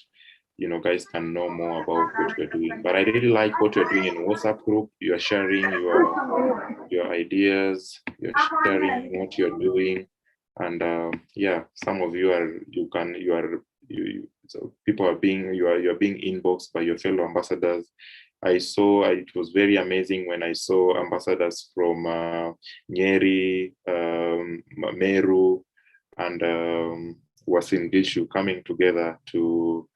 guys can know more about what you're doing. But I really like what you're doing in WhatsApp group. You are sharing your ideas, you're sharing what you're doing, and yeah, some of you so people are you're being inboxed by your fellow ambassadors. I saw it was very amazing when I saw ambassadors from Nyeri, Meru, and Uasin Gishu coming together to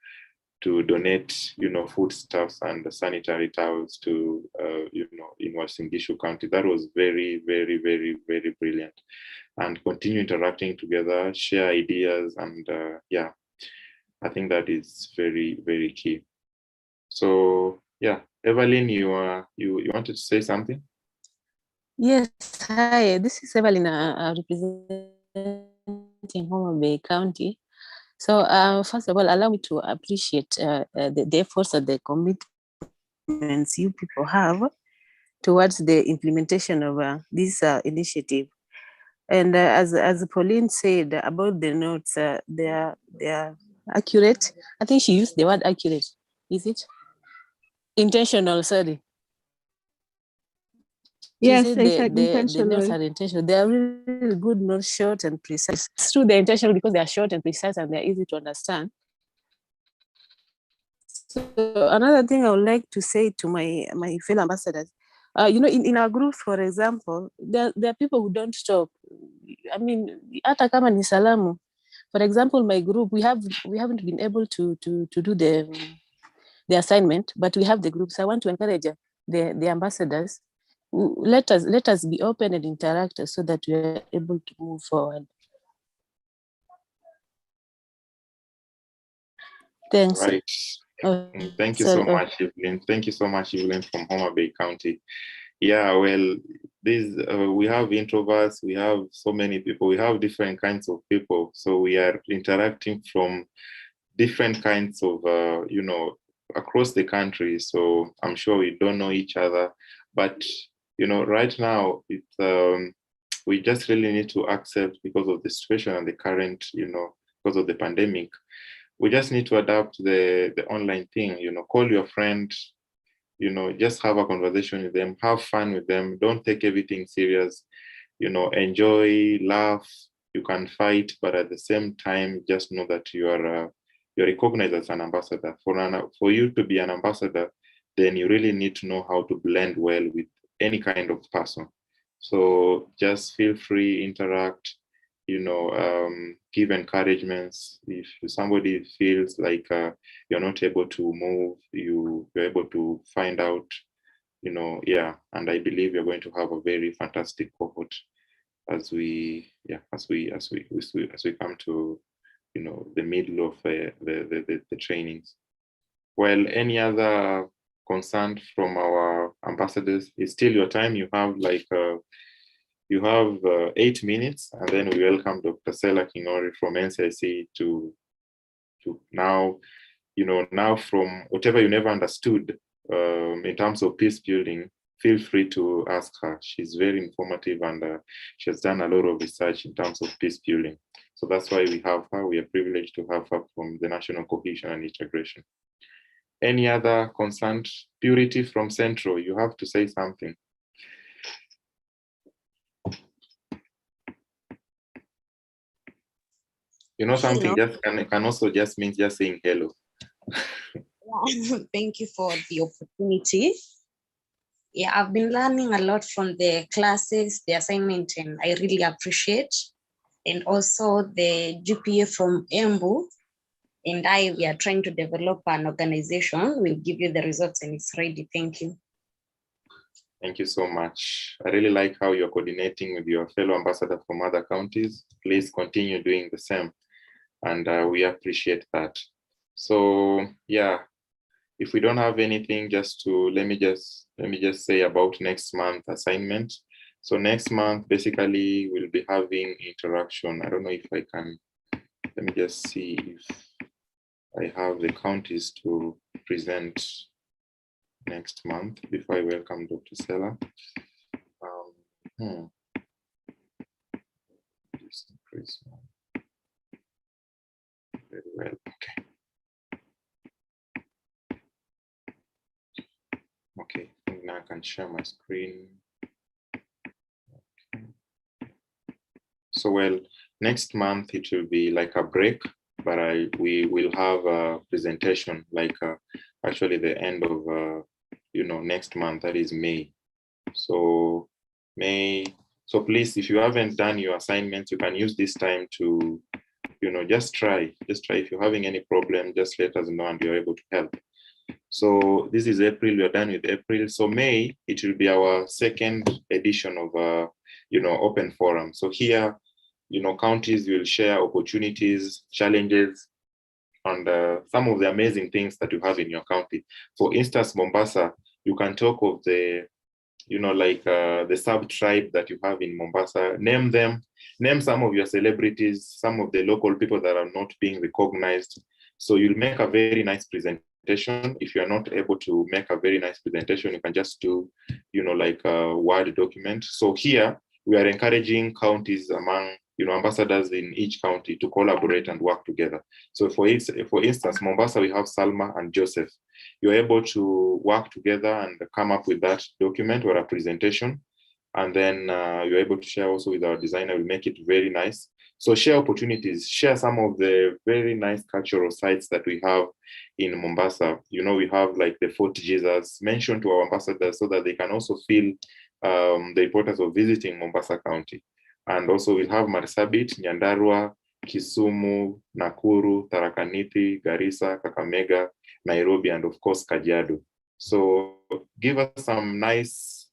donate, foodstuffs and sanitary towels to, in Uasin Gishu County. That was very, very, very, very brilliant. And continue interacting together, share ideas, and yeah, I think that is very, very key. So yeah, Evelyn, you wanted to say something? Yes, hi, this is Evelyn representing Homa Bay County. So first of all, allow me to appreciate the efforts of the committee commitments you people have towards the implementation of this initiative. And as Pauline said about the notes, they are accurate. I think she used the word accurate. Is it? Intentional, sorry. Yes, She said I said the intentional. notes are intentional. They are really good notes, short and precise. It's true they're intentional because they are short and precise and they're easy to understand. So another thing I would like to say to my fellow ambassadors, in our groups, for example, there are people who don't stop. I mean, hata kama ni salamu. For example, my group, we haven't been able to do the assignment, but we have the groups. I want to encourage the ambassadors. Let us be open and interact so that we are able to move forward. Thanks. Right. Thank you so much, Evelyn. Thank you so much, Evelyn, from Homa Bay County. Yeah, well, we have introverts, we have so many people, we have different kinds of people. So we are interacting from different kinds of, across the country. So I'm sure we don't know each other, but, right now, we just really need to accept because of the situation and the current, because of the pandemic. We just need to adapt the online thing, call your friend, just have a conversation with them, have fun with them, don't take everything serious, enjoy, laugh, you can fight, but at the same time, just know that you're recognized as an ambassador. For you to be an ambassador, then you really need to know how to blend well with any kind of person. So just feel free, interact, give encouragements. If somebody feels like you're not able to move, you're able to find out, and I believe you're going to have a very fantastic cohort as we come to, the middle of the trainings. Well, any other concern from our ambassadors? It's still your time. You have 8 minutes, and then we welcome Dr. Sela Kinori from NCIC to now, now from whatever you never understood in terms of peace building, feel free to ask her. She's very informative and she has done a lot of research in terms of peace building. So that's why we have her. We are privileged to have her from the National Cohesion and Integration. Any other concerned? Purity from Central, you have to say something. Something Hello. just can also just mean just saying hello. Thank you for the opportunity. Yeah, I've been learning a lot from the classes, the assignment, and I really appreciate. And also the Gpa from Embu and we are trying to develop an organization. We'll give you the results and it's ready. Thank you. Thank you so much. I really like how you're coordinating with your fellow ambassadors from other counties. Please continue doing the same. And we appreciate that. So yeah, if we don't have anything, let me just say about next month assignment. So next month, basically, we'll be having interaction. I don't know if I can, let me just see if I have the counties to present next month before I welcome Dr. Sela. Just increase very well. Okay, now I can share my screen. Okay. So well, next month it will be like a break, but we will have a presentation like actually the end of next month, that is May. So so please, if you haven't done your assignments, you can use this time to just try. If you're having any problem, just let us know and you're able to help. So this is April, we're done with April. So May, it will be our second edition of open forum. So here, counties will share opportunities, challenges, and some of the amazing things that you have in your county. For instance, Mombasa, you can talk of the, the sub-tribe that you have in Mombasa, name them, name some of your celebrities, some of the local people that are not being recognized. So you'll make a very nice presentation presentation. If you're not able to make a very nice presentation, you can just do, like a Word document. So here we are encouraging counties among, ambassadors in each county to collaborate and work together. So for instance, Mombasa, we have Salma and Joseph. You're able to work together and come up with that document or a presentation. And then you're able to share also with our designer. We'll make it very nice. So share opportunities, share some of the very nice cultural sites that we have in Mombasa. We have like the Fort Jesus, mentioned to our ambassadors so that they can also feel the importance of visiting Mombasa County. And also we'll have Marsabit, Nyandarua, Kisumu, Nakuru, Tharaka Nithi, Garissa, Kakamega, Nairobi, and of course, Kajiado. So give us some nice,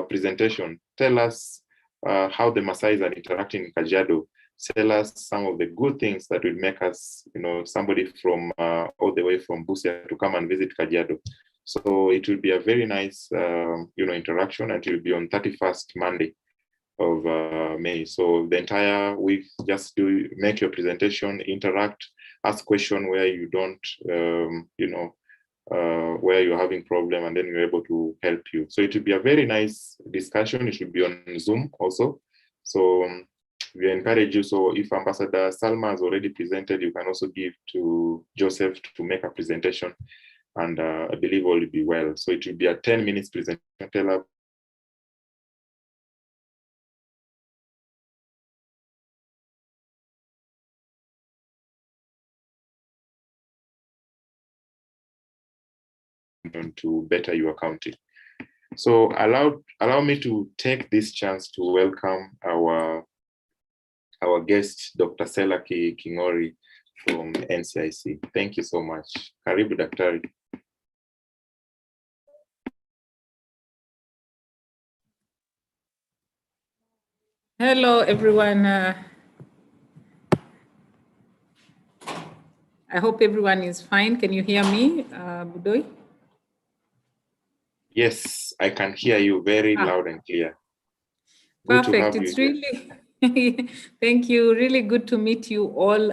presentation. Tell us how the Maasais are interacting in Kajiado. Tell us some of the good things that will make us, somebody from all the way from Busia to come and visit Kajiado. So it will be a very nice, interaction, and it will be on 31st Monday of May. So the entire week, just make your presentation, interact, ask question where you don't, where you're having problem, and then we're able to help you. So it will be a very nice discussion. It should be on Zoom also. So we encourage you. So if Ambassador Salma has already presented, you can also give to Joseph to make a presentation, and I believe all will be well. So it will be a 10 minutes presentation. Tell her to better your county. So allow me to take this chance to welcome our guest, Dr. Selaki Kingori from NCIC. Thank you so much. Karibu Daktari. Hello, everyone. I hope everyone is fine. Can you hear me, Budoi? Yes, I can hear you very loud and clear. Good Perfect. It's really, thank you. Really good to meet you all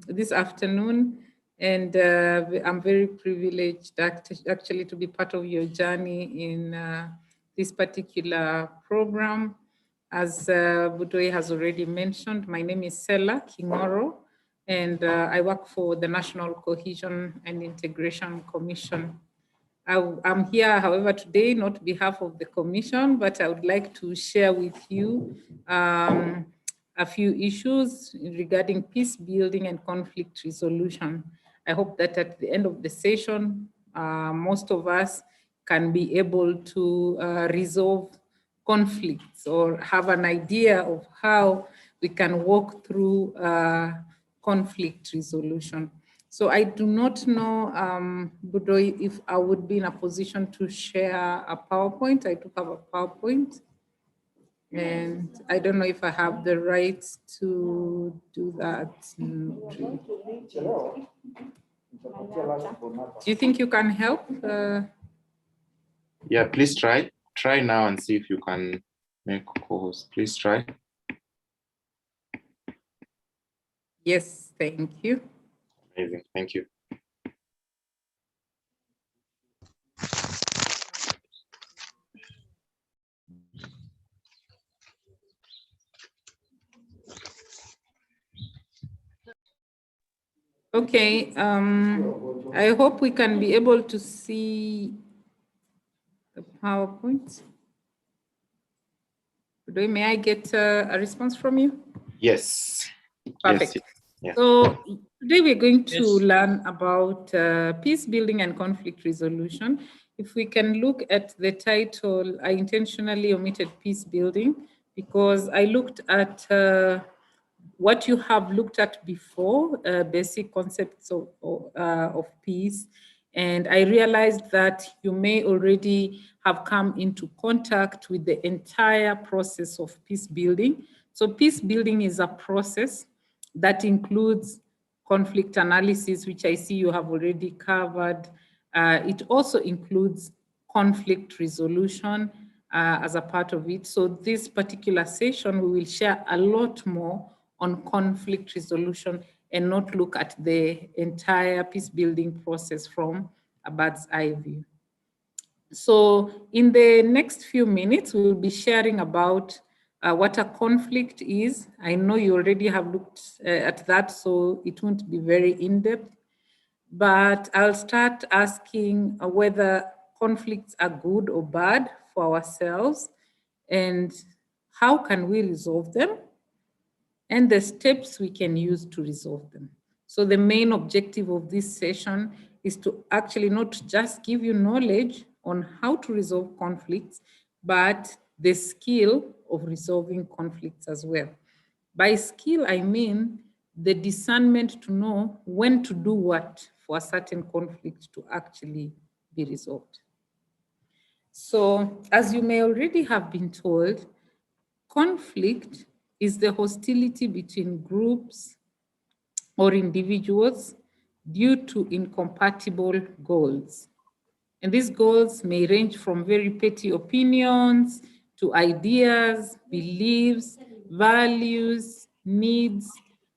this afternoon. And I'm very privileged actually to be part of your journey in this particular program. As Budoi has already mentioned, my name is Sela Kingoro, and I work for the National Cohesion and Integration Commission. I'm here, however, today, not on behalf of the Commission, but I would like to share with you a few issues regarding peace building and conflict resolution. I hope that at the end of the session, most of us can be able to resolve conflicts or have an idea of how we can walk through conflict resolution. So I do not know, Budoi, if I would be in a position to share a PowerPoint. I do have a PowerPoint. And I don't know if I have the right to do that. Do you think you can help? Yeah, please try. Try now and see if you can make co-host. Please try. Yes, thank you. Amazing, thank you. Okay, I hope we can be able to see the PowerPoint. May I get a response from you? Yes. Perfect. Yes. Yeah. So today we're going to learn about peace building and conflict resolution. If we can look at the title, I intentionally omitted peace building because I looked at what you have looked at before, basic concepts of peace. And I realized that you may already have come into contact with the entire process of peace building. So peace building is a process that includes conflict analysis, which I see you have already covered. It also includes conflict resolution as a part of it. So this particular session, we will share a lot more on conflict resolution and not look at the entire peace building process from a bird's eye view. So in the next few minutes, we'll be sharing about what a conflict is. I know you already have looked at that, so it won't be very in-depth, but I'll start asking whether conflicts are good or bad for ourselves, and how can we resolve them, and the steps we can use to resolve them. So the main objective of this session is to actually not just give you knowledge on how to resolve conflicts, but the skill of resolving conflicts as well. By skill, I mean the discernment to know when to do what for a certain conflict to actually be resolved. So as you may already have been told, conflict is the hostility between groups or individuals due to incompatible goals. And these goals may range from very petty opinions to ideas, beliefs, values, needs,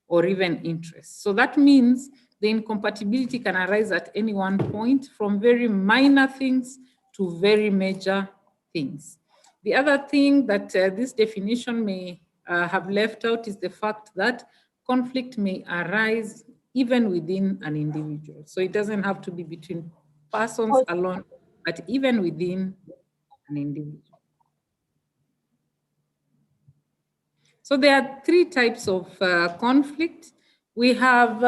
or even interests. So that means the incompatibility can arise at any one point, from very minor things to very major things. The other thing that this definition may have left out is the fact that conflict may arise even within an individual. So it doesn't have to be between persons alone, but even within an individual. So there are three types of conflict. We have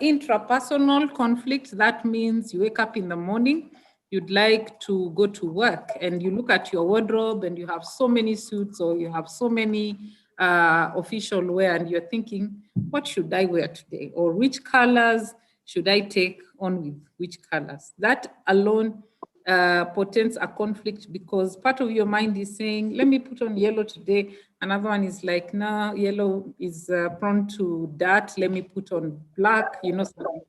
intrapersonal conflict. That means you wake up in the morning, you'd like to go to work, and you look at your wardrobe and you have so many suits, or you have so many official wear, and you're thinking, what should I wear today? Or which colors should I take on with which colors? That alone portends a conflict, because part of your mind is saying, let me put on yellow today. Another one is like, no, yellow is prone to dirt. Let me put on black, you know, something.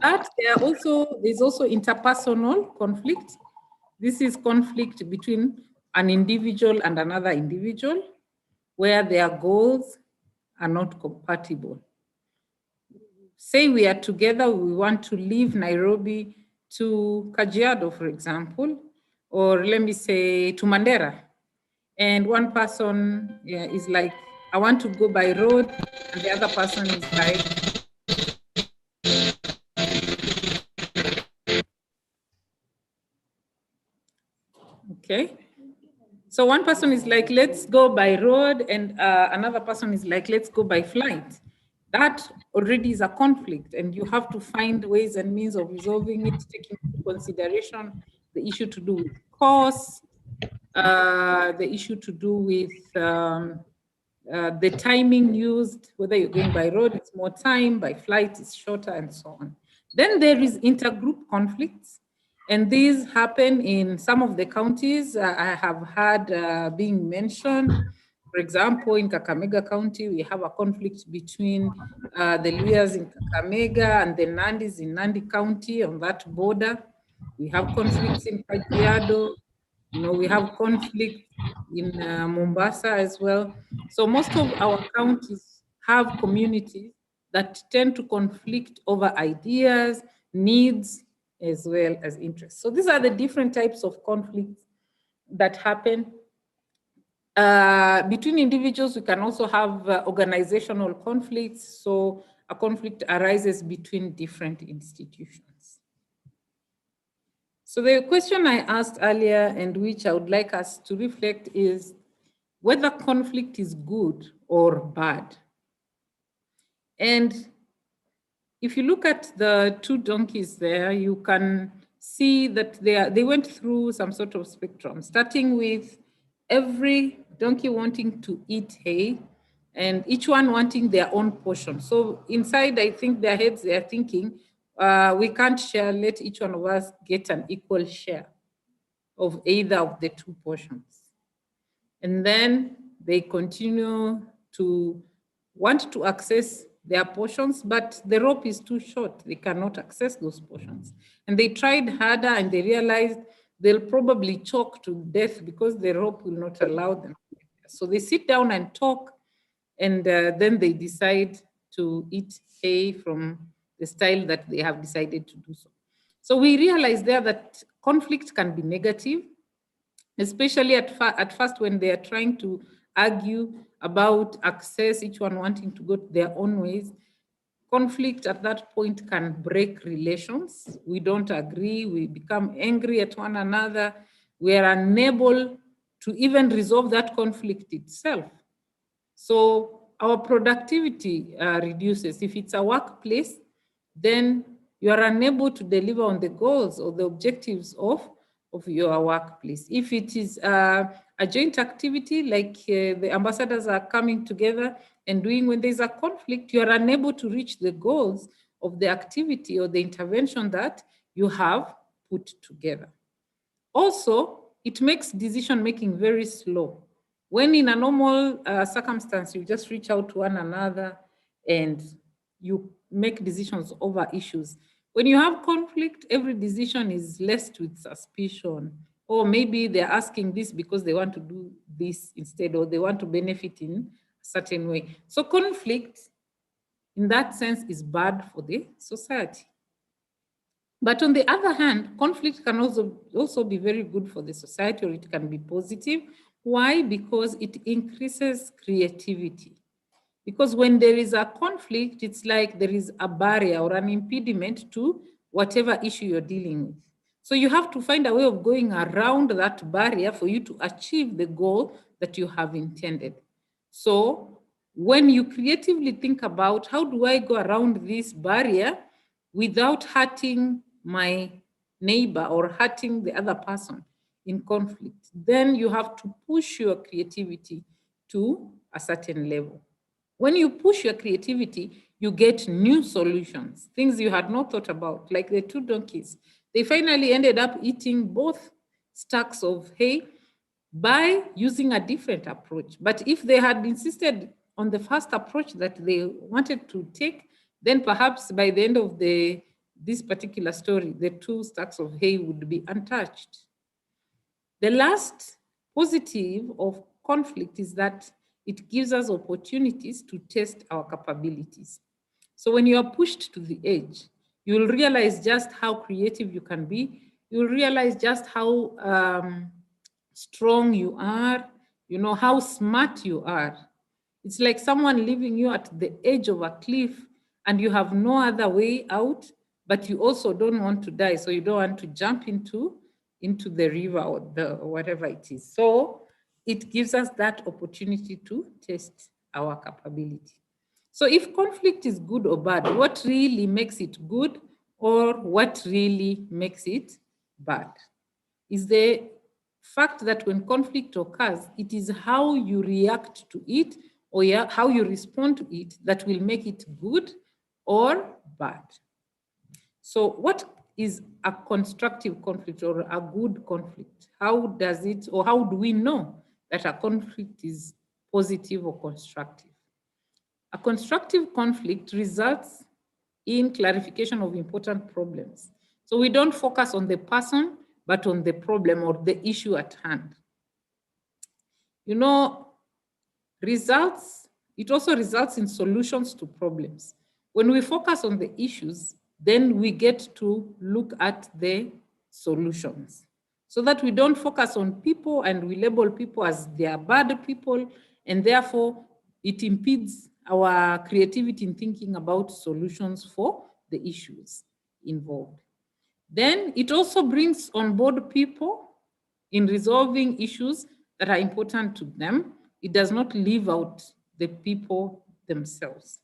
But there's also interpersonal conflict. This is conflict between an individual and another individual, where their goals are not compatible. Say we are together, we want to leave Nairobi to Kajiado, for example, or let me say to Mandera. And one person is like, I want to go by road, and the other person is like, okay. So one person is like, let's go by road, and another person is like, let's go by flight. That already is a conflict, and you have to find ways and means of resolving it, taking into consideration the issue to do with cost, the issue to do with the timing used, whether you're going by road, it's more time, by flight, it's shorter, and so on. Then there is intergroup conflicts, and these happen in some of the counties I have had being mentioned. For example, in Kakamega County, we have a conflict between the Luyas in Kakamega and the Nandis in Nandi County on that border. We have conflicts in Kajiado. You know, we have conflict in Mombasa as well. So most of our counties have communities that tend to conflict over ideas, needs, as well as interests. So these are the different types of conflicts that happen. Between individuals, we can also have organizational conflicts. So a conflict arises between different institutions. So the question I asked earlier, and which I would like us to reflect, is whether conflict is good or bad. And if you look at the two donkeys there, you can see that they went through some sort of spectrum, starting with every donkey wanting to eat hay, and each one wanting their own portion. So inside, I think their heads, they're thinking, we can't share, let each one of us get an equal share of either of the two portions. And then they continue to want to access their portions, but the rope is too short. They cannot access those portions. And they tried harder, and they realized they'll probably choke to death because the rope will not allow them. So they sit down and talk, and then they decide to eat hay from the style that they have decided to do so. So we realize there that conflict can be negative, especially at first when they are trying to argue about access, each one wanting to go their own ways. Conflict at that point can break relations. We don't agree, we become angry at one another. We are unable to even resolve that conflict itself. So our productivity reduces. If it's a workplace, then you are unable to deliver on the goals or the objectives of your workplace. If it is a joint activity, like the ambassadors are coming together and doing, when there's a conflict, you are unable to reach the goals of the activity or the intervention that you have put together. Also, it makes decision-making very slow. When in a normal circumstance, you just reach out to one another and you make decisions over issues. When you have conflict, every decision is laced with suspicion, or maybe they're asking this because they want to do this instead, or they want to benefit in a certain way. So conflict, in that sense, is bad for the society. But on the other hand, conflict can also be very good for the society, or it can be positive. Why? Because it increases creativity. Because when there is a conflict, it's like there is a barrier or an impediment to whatever issue you're dealing with. So you have to find a way of going around that barrier for you to achieve the goal that you have intended. So when you creatively think about how do I go around this barrier without hurting my neighbor or hurting the other person in conflict, then you have to push your creativity to a certain level. When you push your creativity, you get new solutions, things you had not thought about, like the two donkeys. They finally ended up eating both stacks of hay by using a different approach. But if they had insisted on the first approach that they wanted to take, then perhaps by the end of this particular story, the two stacks of hay would be untouched. The last positive of conflict is that it gives us opportunities to test our capabilities. So when you are pushed to the edge, you will realize just how creative you can be. You will realize just how strong you are, you know, how smart you are. It's like someone leaving you at the edge of a cliff and you have no other way out, but you also don't want to die. So you don't want to jump into the river or whatever it is. So it gives us that opportunity to test our capability. So if conflict is good or bad, what really makes it good or what really makes it bad? Is the fact that when conflict occurs, it is how you react to it or how you respond to it that will make it good or bad. So what is a constructive conflict or a good conflict? How does it, or how do we know that a conflict is positive or constructive? A constructive conflict results in clarification of important problems. So we don't focus on the person, but on the problem or the issue at hand. You know, it also results in solutions to problems. When we focus on the issues, then we get to look at the solutions so that we don't focus on people and we label people as they are bad people, and therefore it impedes our creativity in thinking about solutions for the issues involved. Then it also brings on board people in resolving issues that are important to them. It does not leave out the people themselves.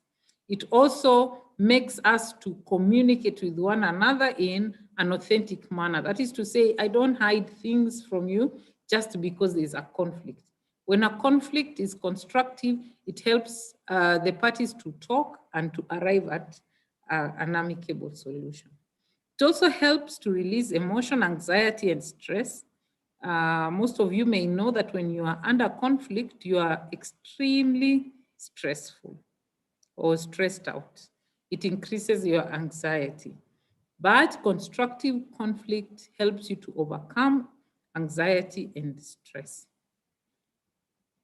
It also makes us to communicate with one another in an authentic manner. That is to say, I don't hide things from you just because there's a conflict. When a conflict is constructive, it helps the parties to talk and to arrive at an amicable solution. It also helps to release emotion, anxiety, and stress. Most of you may know that when you are under conflict, you are extremely stressful or stressed out. It increases your anxiety. But constructive conflict helps you to overcome anxiety and stress.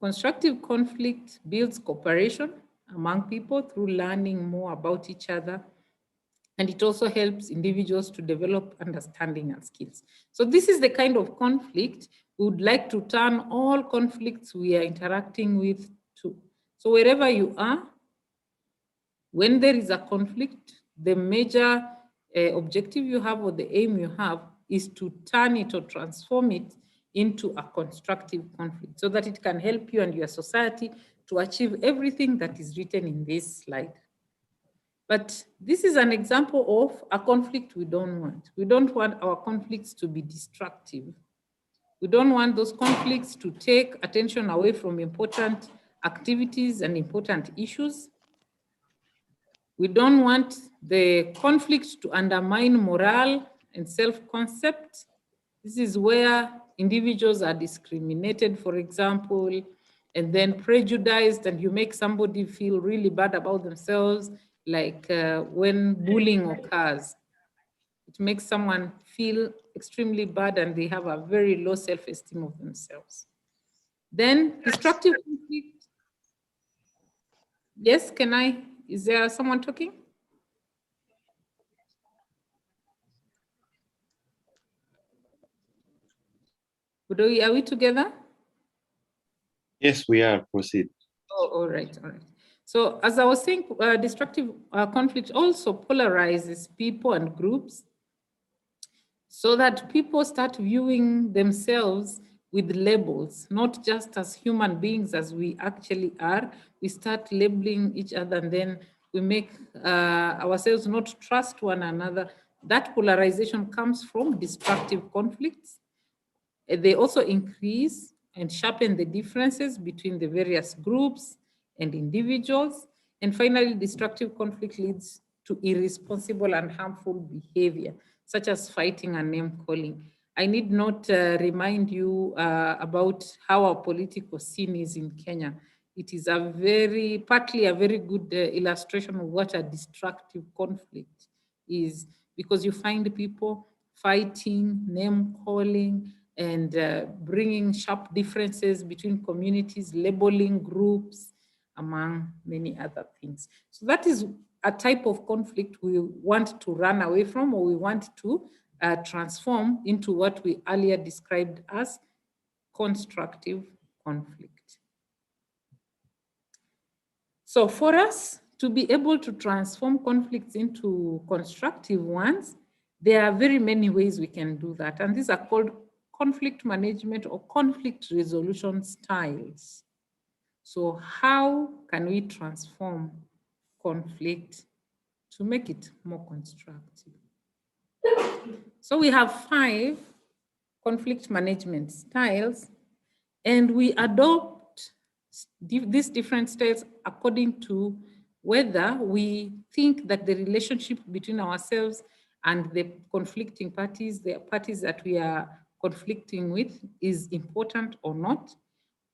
Constructive conflict builds cooperation, among people through learning more about each other. And it also helps individuals to develop understanding and skills. So this is the kind of conflict we would like to turn all conflicts we are interacting with to. So wherever you are, when there is a conflict, the major objective you have or the aim you have is to turn it or transform it into a constructive conflict so that it can help you and your society to achieve everything that is written in this slide. But this is an example of a conflict we don't want. We don't want our conflicts to be destructive. We don't want those conflicts to take attention away from important activities and important issues. We don't want the conflict to undermine morale and self-concept. This is where individuals are discriminated, for example, and then prejudiced, and you make somebody feel really bad about themselves, like when bullying occurs. It makes someone feel extremely bad and they have a very low self-esteem of themselves. Then destructive conflict. Yes, is there someone talking? Are we together? Yes, we are. Proceed. Oh, all right, all right. So as I was saying, destructive conflict also polarizes people and groups so that people start viewing themselves with labels, not just as human beings as we actually are. We start labeling each other and then we make ourselves not trust one another. That polarization comes from destructive conflicts. They also increase and sharpen the differences between the various groups and individuals. And finally, destructive conflict leads to irresponsible and harmful behavior, such as fighting and name calling. I need not remind you about how our political scene is in Kenya. It is partly a very good illustration of what a destructive conflict is, because you find people fighting, name calling, and bringing sharp differences between communities, labeling groups, among many other things. So that is a type of conflict we want to run away from, or we want to transform into what we earlier described as constructive conflict. So for us to be able to transform conflicts into constructive ones, there are very many ways we can do that. And these are called conflict management or conflict resolution styles. So how can we transform conflict to make it more constructive? So we have 5 conflict management styles, and we adopt these different styles according to whether we think that the relationship between ourselves and the conflicting parties, the parties that we are conflicting with, is important or not,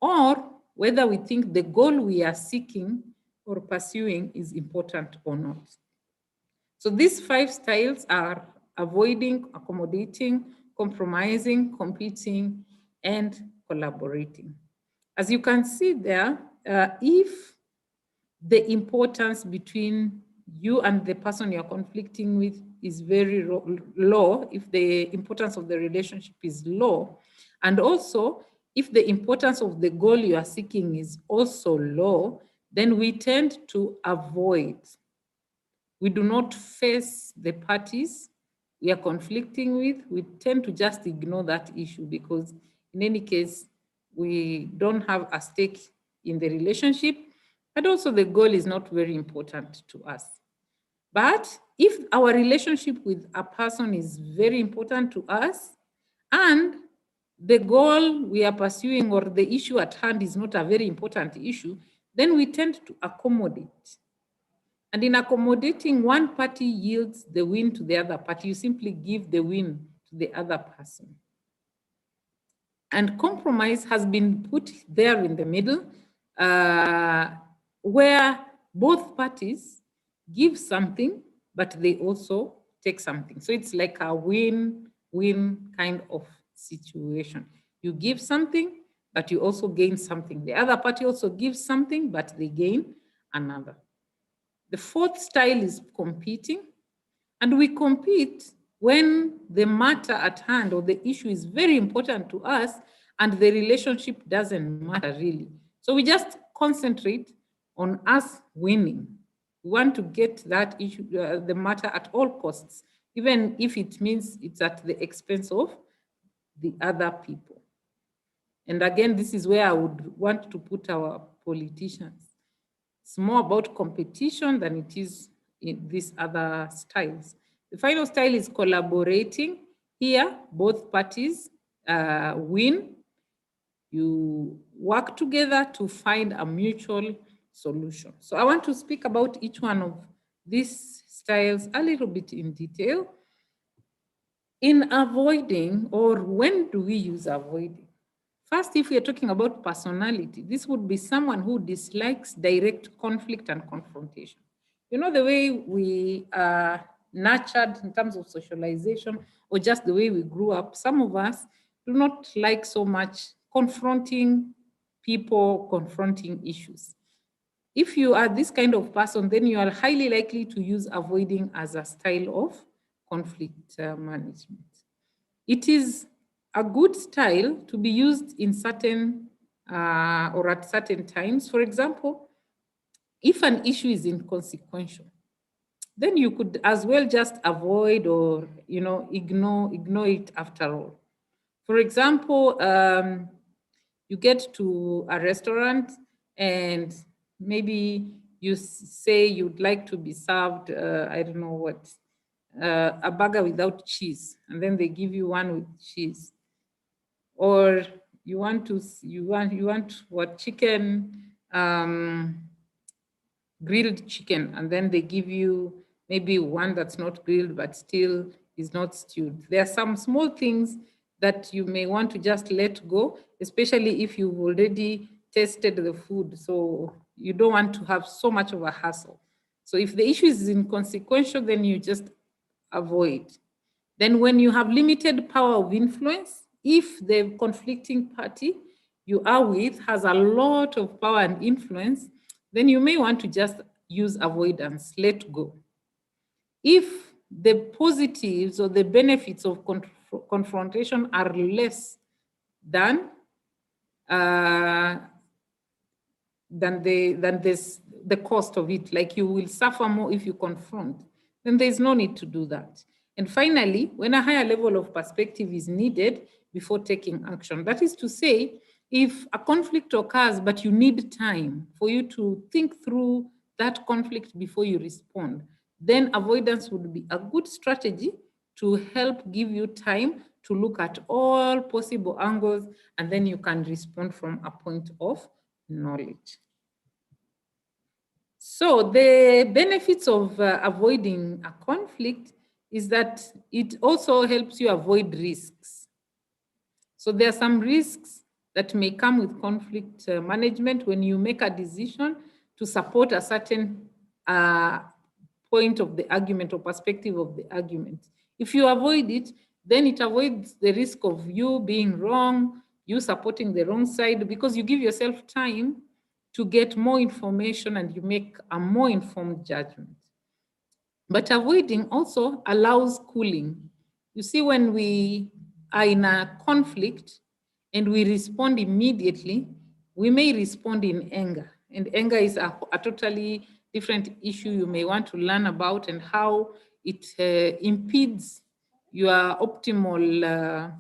or whether we think the goal we are seeking or pursuing is important or not. So these 5 styles are avoiding, accommodating, compromising, competing, and collaborating. As you can see there, if the importance between you and the person you're conflicting with is very low, if the importance of the relationship is low, and also if the importance of the goal you are seeking is also low, then we tend to avoid. We do not face the parties we are conflicting with. We tend to just ignore that issue because in any case, we don't have a stake in the relationship, but also the goal is not very important to us. But if our relationship with a person is very important to us and the goal we are pursuing or the issue at hand is not a very important issue, then we tend to accommodate. And in accommodating, one party yields the win to the other party. You simply give the win to the other person. And compromise has been put there in the middle, where both parties give something, but they also take something. So it's like a win-win kind of situation. You give something, but you also gain something. The other party also gives something, but they gain another. The fourth style is competing. And we compete when the matter at hand or the issue is very important to us and the relationship doesn't matter really. So we just concentrate on us winning. We want to get that issue, the matter at all costs, even if it means it's at the expense of the other people. And again, this is where I would want to put our politicians. It's more about competition than it is in these other styles. The final style is collaborating. Here, both parties win. You work together to find a mutual solution. So I want to speak about each one of these styles a little bit in detail. In avoiding, or when do we use avoiding? First, if we are talking about personality, this would be someone who dislikes direct conflict and confrontation. You know, the way we are nurtured in terms of socialization, or just the way we grew up, some of us do not like so much confronting people, confronting issues. If you are this kind of person, then you are highly likely to use avoiding as a style of conflict management. It is a good style to be used in certain or at certain times. For example, if an issue is inconsequential, then you could as well just avoid or ignore it after all. For example, you get to a restaurant and maybe you say you'd like to be served, I don't know what, a burger without cheese, and then they give you one with cheese. Or you want what, chicken, grilled chicken, and then they give you maybe one that's not grilled but still is not stewed. There are some small things that you may want to just let go, especially if you've already tested the food. So you don't want to have so much of a hassle. So if the issue is inconsequential, then you just avoid. Then when you have limited power of influence, if the conflicting party you are with has a lot of power and influence, then you may want to just use avoidance, let go. If the positives or the benefits of confrontation are less than the cost of it, like you will suffer more if you confront, then there's no need to do that. And finally, when a higher level of perspective is needed before taking action, that is to say, if a conflict occurs, but you need time for you to think through that conflict before you respond, then avoidance would be a good strategy to help give you time to look at all possible angles, and then you can respond from a point of knowledge. So the benefits of avoiding a conflict is that it also helps you avoid risks. So there are some risks that may come with conflict management when you make a decision to support a certain point of the argument or perspective of the argument. If you avoid it, then it avoids the risk of you being wrong, you supporting the wrong side, because you give yourself time to get more information and you make a more informed judgment. But avoiding also allows cooling. You see, when we are in a conflict and we respond immediately, we may respond in anger. And anger is a totally different issue you may want to learn about, and how it impedes your optimal,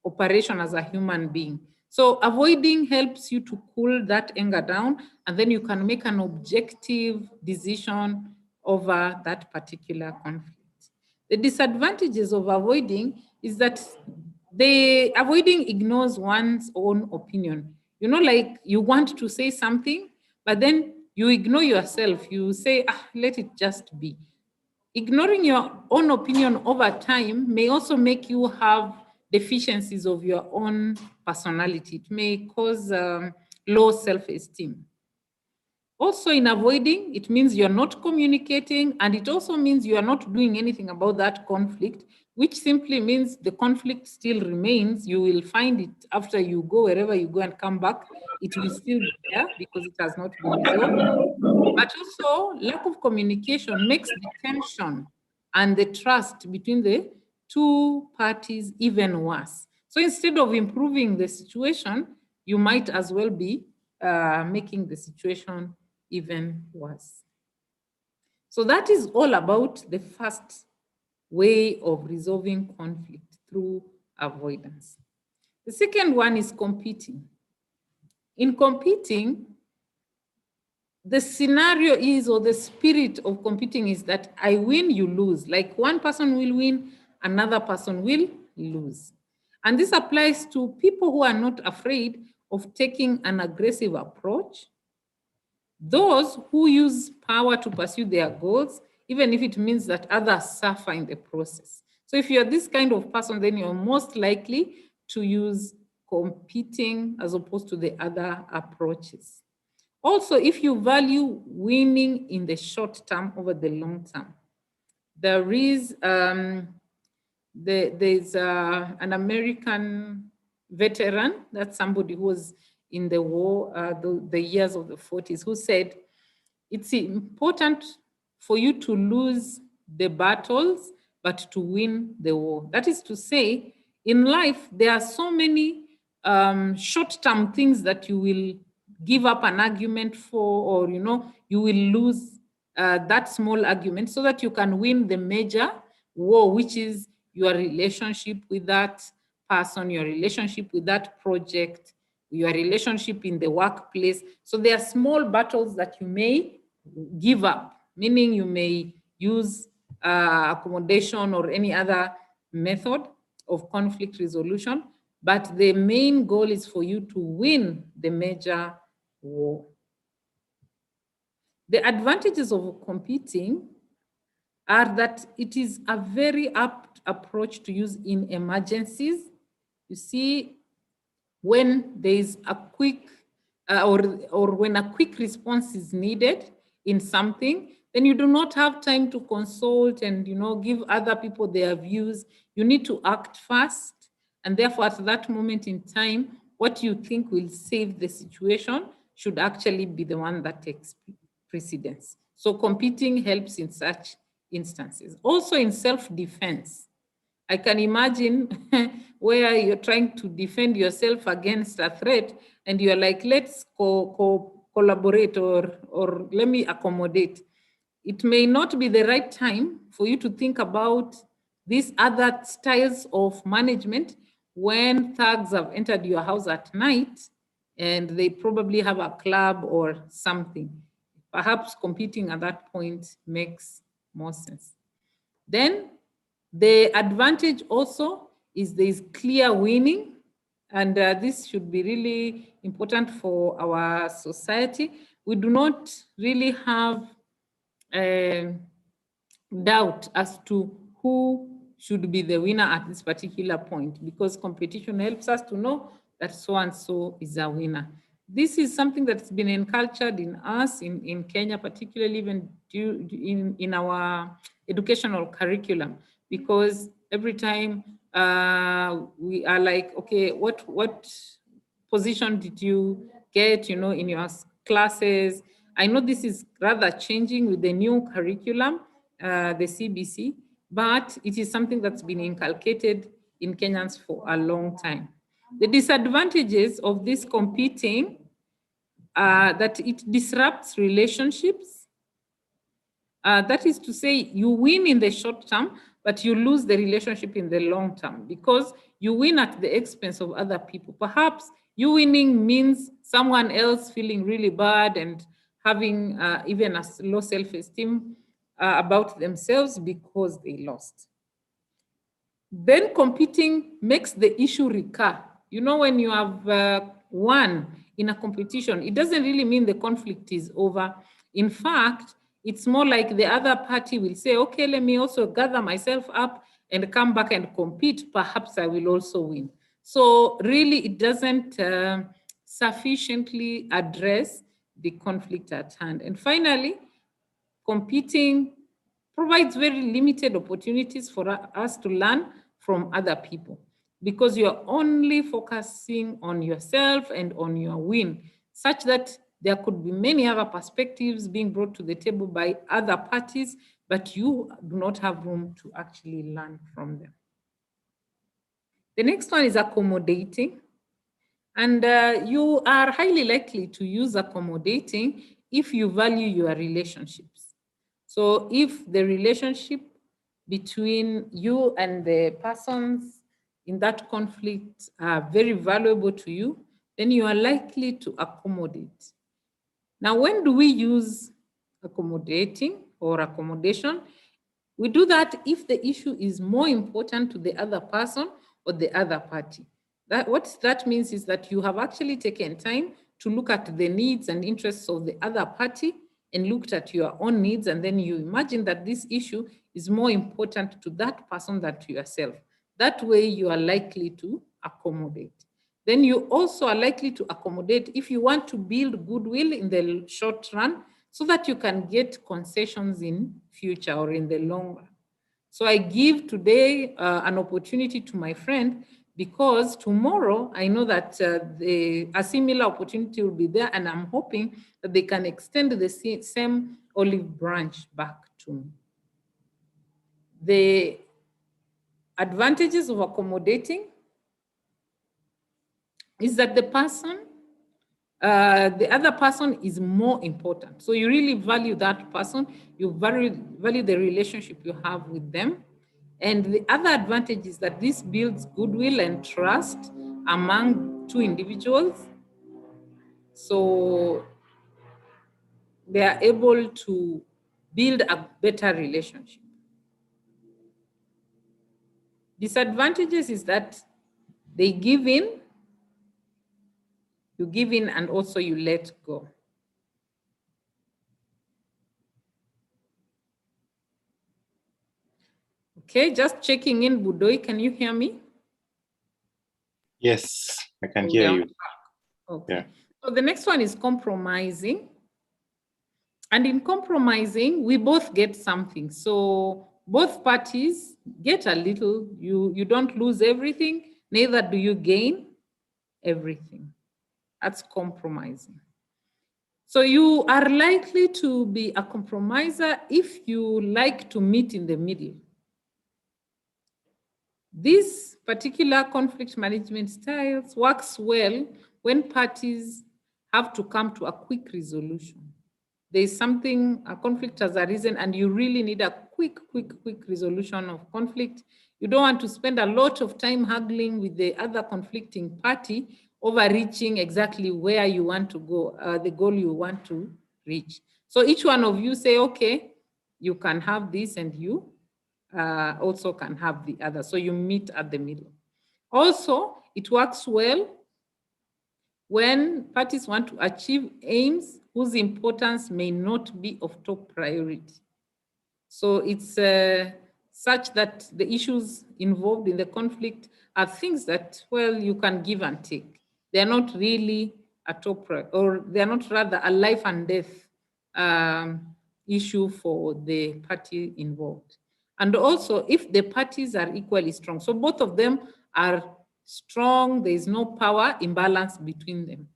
operation as a human being. So avoiding helps you to cool that anger down, and then you can make an objective decision over that particular conflict. The disadvantages of avoiding is that avoiding ignores one's own opinion. You know, like you want to say something, but then you ignore yourself. You say, let it just be. Ignoring your own opinion over time may also make you have deficiencies of your own personality. It may cause low self-esteem. Also, in avoiding, it means you're not communicating, and it also means you are not doing anything about that conflict, which simply means the conflict still remains. You will find it after you go, wherever you go and come back, it will still be there because it has not been resolved. But also, lack of communication makes the tension and the trust between the two parties even worse. So instead of improving the situation, you might as well be making the situation even worse. So that is all about the first way of resolving conflict, through avoidance. The second one is competing. In competing, the scenario is, or the spirit of competing is that I win, you lose. Like one person will win, another person will lose. And this applies to people who are not afraid of taking an aggressive approach, those who use power to pursue their goals, even if it means that others suffer in the process. So if you're this kind of person, then you're most likely to use competing as opposed to the other approaches. Also, if you value winning in the short term over the long term, there is there's an American veteran, that's somebody who was in the war, the years of the 40s, who said, it's important for you to lose the battles, but to win the war. That is to say, in life, there are so many short-term things that you will give up an argument for, or you will lose that small argument so that you can win the major war, which is your relationship with that person, your relationship with that project, your relationship in the workplace. So there are small battles that you may give up, meaning you may use accommodation or any other method of conflict resolution, but the main goal is for you to win the major war. The advantages of competing are that it is a very apt approach to use in emergencies. You see, when there is a quick or when a quick response is needed in something, then you do not have time to consult and give other people their views. You need to act fast, and therefore at that moment in time, what you think will save the situation should actually be the one that takes precedence. So competing helps in such instances. Also in self-defense, I can imagine where you're trying to defend yourself against a threat and you're like, let's collaborate or let me accommodate. It may not be the right time for you to think about these other styles of management when thugs have entered your house at night and they probably have a club or something. Perhaps competing at that point makes more sense. Then the advantage also is there is clear winning, and this should be really important for our society. We do not really have doubt as to who should be the winner at this particular point, because competition helps us to know that so and so is a winner. This is something that's been encultured in us in Kenya, particularly even in our educational curriculum, because every time we are like, okay, what position did you get, in your classes? I know this is rather changing with the new curriculum, the CBC, but it is something that's been inculcated in Kenyans for a long time. The disadvantages of this competing are that it disrupts relationships. That is to say, you win in the short term, but you lose the relationship in the long term because you win at the expense of other people. Perhaps you winning means someone else feeling really bad and having even a low self-esteem about themselves because they lost. Then competing makes the issue recur. When you have won in a competition, it doesn't really mean the conflict is over. In fact, it's more like the other party will say, okay, let me also gather myself up and come back and compete. Perhaps I will also win. So really, it doesn't sufficiently address the conflict at hand. And finally, competing provides very limited opportunities for us to learn from other people, because you're only focusing on yourself and on your win, such that there could be many other perspectives being brought to the table by other parties, but you do not have room to actually learn from them. The next one is accommodating. And you are highly likely to use accommodating if you value your relationships. So if the relationship between you and the persons in that conflict are very valuable to you, then you are likely to accommodate. Now, when do we use accommodating or accommodation? We do that if the issue is more important to the other person or the other party. What that means is that you have actually taken time to look at the needs and interests of the other party and looked at your own needs, and then you imagine that this issue is more important to that person than to yourself. That way you are likely to accommodate. Then you also are likely to accommodate if you want to build goodwill in the short run, so that you can get concessions in future or in the long run. So I give today an opportunity to my friend, because tomorrow I know that a similar opportunity will be there, and I'm hoping that they can extend the same olive branch back to me. The advantages of accommodating is that the other person is more important. So you really value that person, you value the relationship you have with them. And the other advantage is that this builds goodwill and trust among two individuals. So they are able to build a better relationship. Disadvantages is that they give in, you give in, and also you let go. Okay, just checking in, Budoi, can you hear me? Yes, I can hear you. Okay. Yeah. So the next one is compromising. And in compromising, we both get something. So both parties get a little. You don't lose everything, neither do you gain everything. That's compromising. So you are likely to be a compromiser if you like to meet in the middle. This particular conflict management styles works well when parties have to come to a quick resolution. There's something, a conflict has arisen, and you really need a quick resolution of conflict. You don't want to spend a lot of time haggling with the other conflicting party, overreaching exactly where you want to go, the goal you want to reach. So each one of you say, okay, you can have this, and you also can have the other. So you meet at the middle. Also, it works well when parties want to achieve aims whose importance may not be of top priority. So it's such that the issues involved in the conflict are things that, well, you can give and take. They're not really a top priority, or they're not rather a life and death issue for the party involved. And also, if the parties are equally strong, so both of them are strong, there is no power imbalance between them,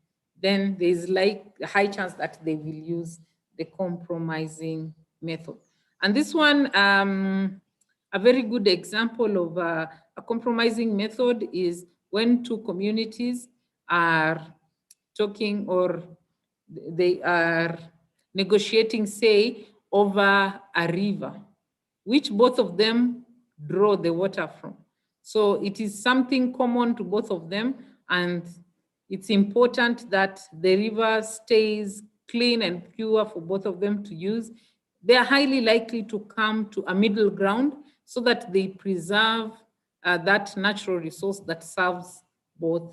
then there's like a high chance that they will use the compromising method. And this one, a very good example of a compromising method is when two communities are talking, or they are negotiating, say, over a river, which both of them draw the water from. So it is something common to both of them, and it's important that the river stays clean and pure for both of them to use. They are highly likely to come to a middle ground so that they preserve that natural resource that serves both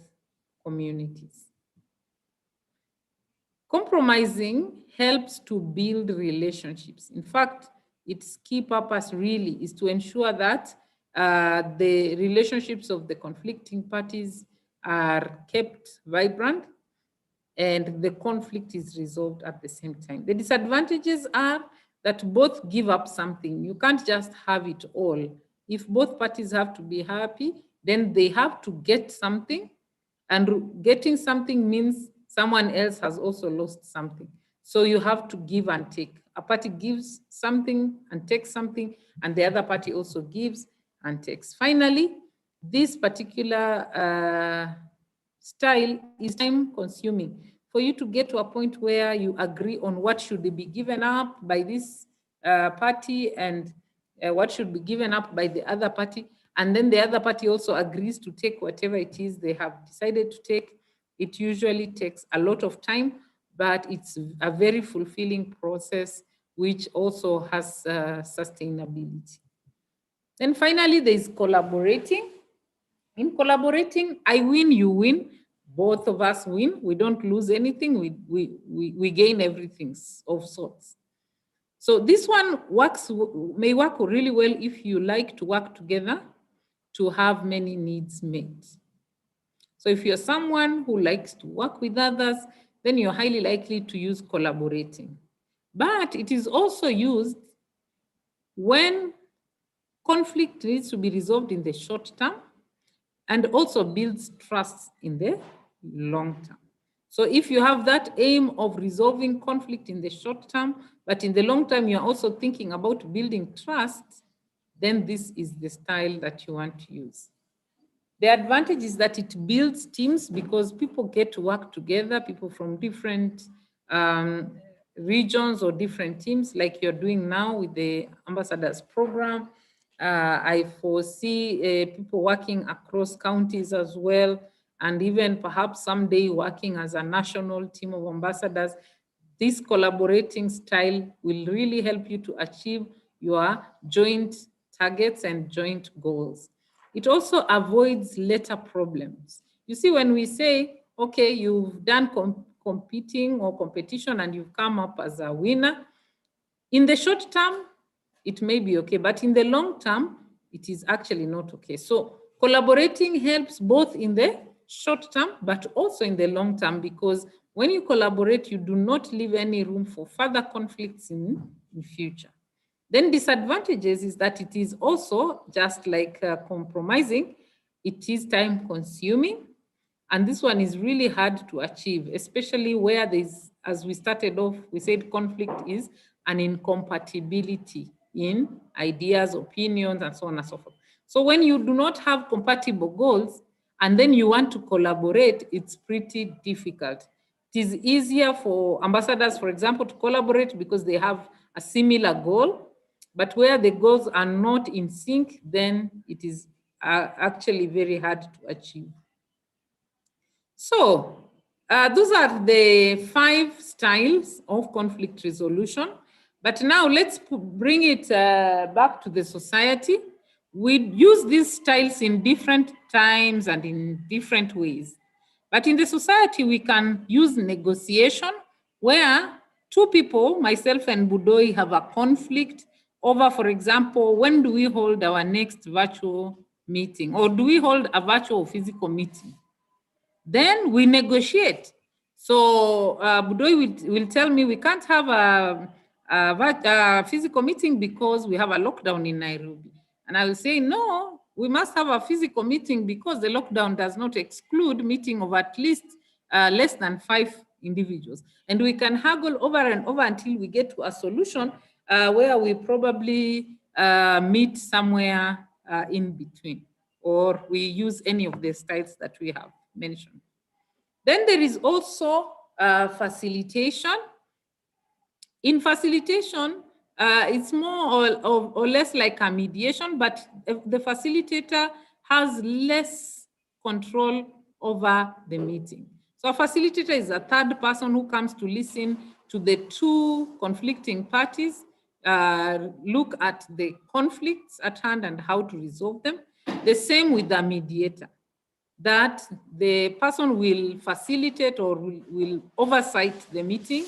communities. Compromising helps to build relationships. In fact, its key purpose really is to ensure that the relationships of the conflicting parties are kept vibrant and the conflict is resolved at the same time. The disadvantages are that both give up something. You can't just have it all. If both parties have to be happy, then they have to get something, and getting something means someone else has also lost something. So you have to give and take. A party gives something and takes something, and the other party also gives and takes. Finally, this particular style is time consuming. For you to get to a point where you agree on what should be given up by this party and what should be given up by the other party, and then the other party also agrees to take whatever it is they have decided to take, it usually takes a lot of time, but it's a very fulfilling process, which also has sustainability. Then finally, there is collaborating. In collaborating, I win, you win, both of us win. We don't lose anything, we gain everything of sorts. So this one may work really well if you like to work together to have many needs met. So if you're someone who likes to work with others, then you're highly likely to use collaborating. But it is also used when conflict needs to be resolved in the short term and also builds trust in the long term. So if you have that aim of resolving conflict in the short term, but in the long term, you're also thinking about building trust, then this is the style that you want to use. The advantage is that it builds teams because people get to work together, people from different regions or different teams, like you're doing now with the ambassadors program. I foresee people working across counties as well, and even perhaps someday working as a national team of ambassadors. This collaborating style will really help you to achieve your joint targets and joint goals. It also avoids later problems. You see, when we say, okay, you've done competing or competition and you've come up as a winner, in the short term, it may be okay, but in the long term, it is actually not okay. So collaborating helps both in the short term, but also in the long term, because when you collaborate, you do not leave any room for further conflicts in future. Then disadvantages is that it is also just like compromising. It is time consuming. And this one is really hard to achieve, especially where there's, as we started off, we said conflict is an incompatibility in ideas, opinions, and so on and so forth. So when you do not have compatible goals and then you want to collaborate, it's pretty difficult. It is easier for ambassadors, for example, to collaborate because they have a similar goal, but where the goals are not in sync, then it is actually very hard to achieve. So those are the 5 styles of conflict resolution. But now let's bring it back to the society. We use these styles in different times and in different ways. But in the society, we can use negotiation where 2 people, myself and Budoi, have a conflict over, for example, when do we hold our next virtual meeting, or do we hold a virtual or physical meeting? Then we negotiate. So Budoi will tell me we can't have a physical meeting because we have a lockdown in Nairobi. And I will say, no, we must have a physical meeting because the lockdown does not exclude meeting of at least less than 5 individuals. And we can haggle over and over until we get to a solution where we probably meet somewhere in between, or we use any of the styles that we have mentioned. Then there is also facilitation. In facilitation, it's more or less like a mediation, but the facilitator has less control over the meeting. So a facilitator is a third person who comes to listen to the 2 conflicting parties, look at the conflicts at hand and how to resolve them. The same with the mediator, that the person will facilitate or will oversight the meeting,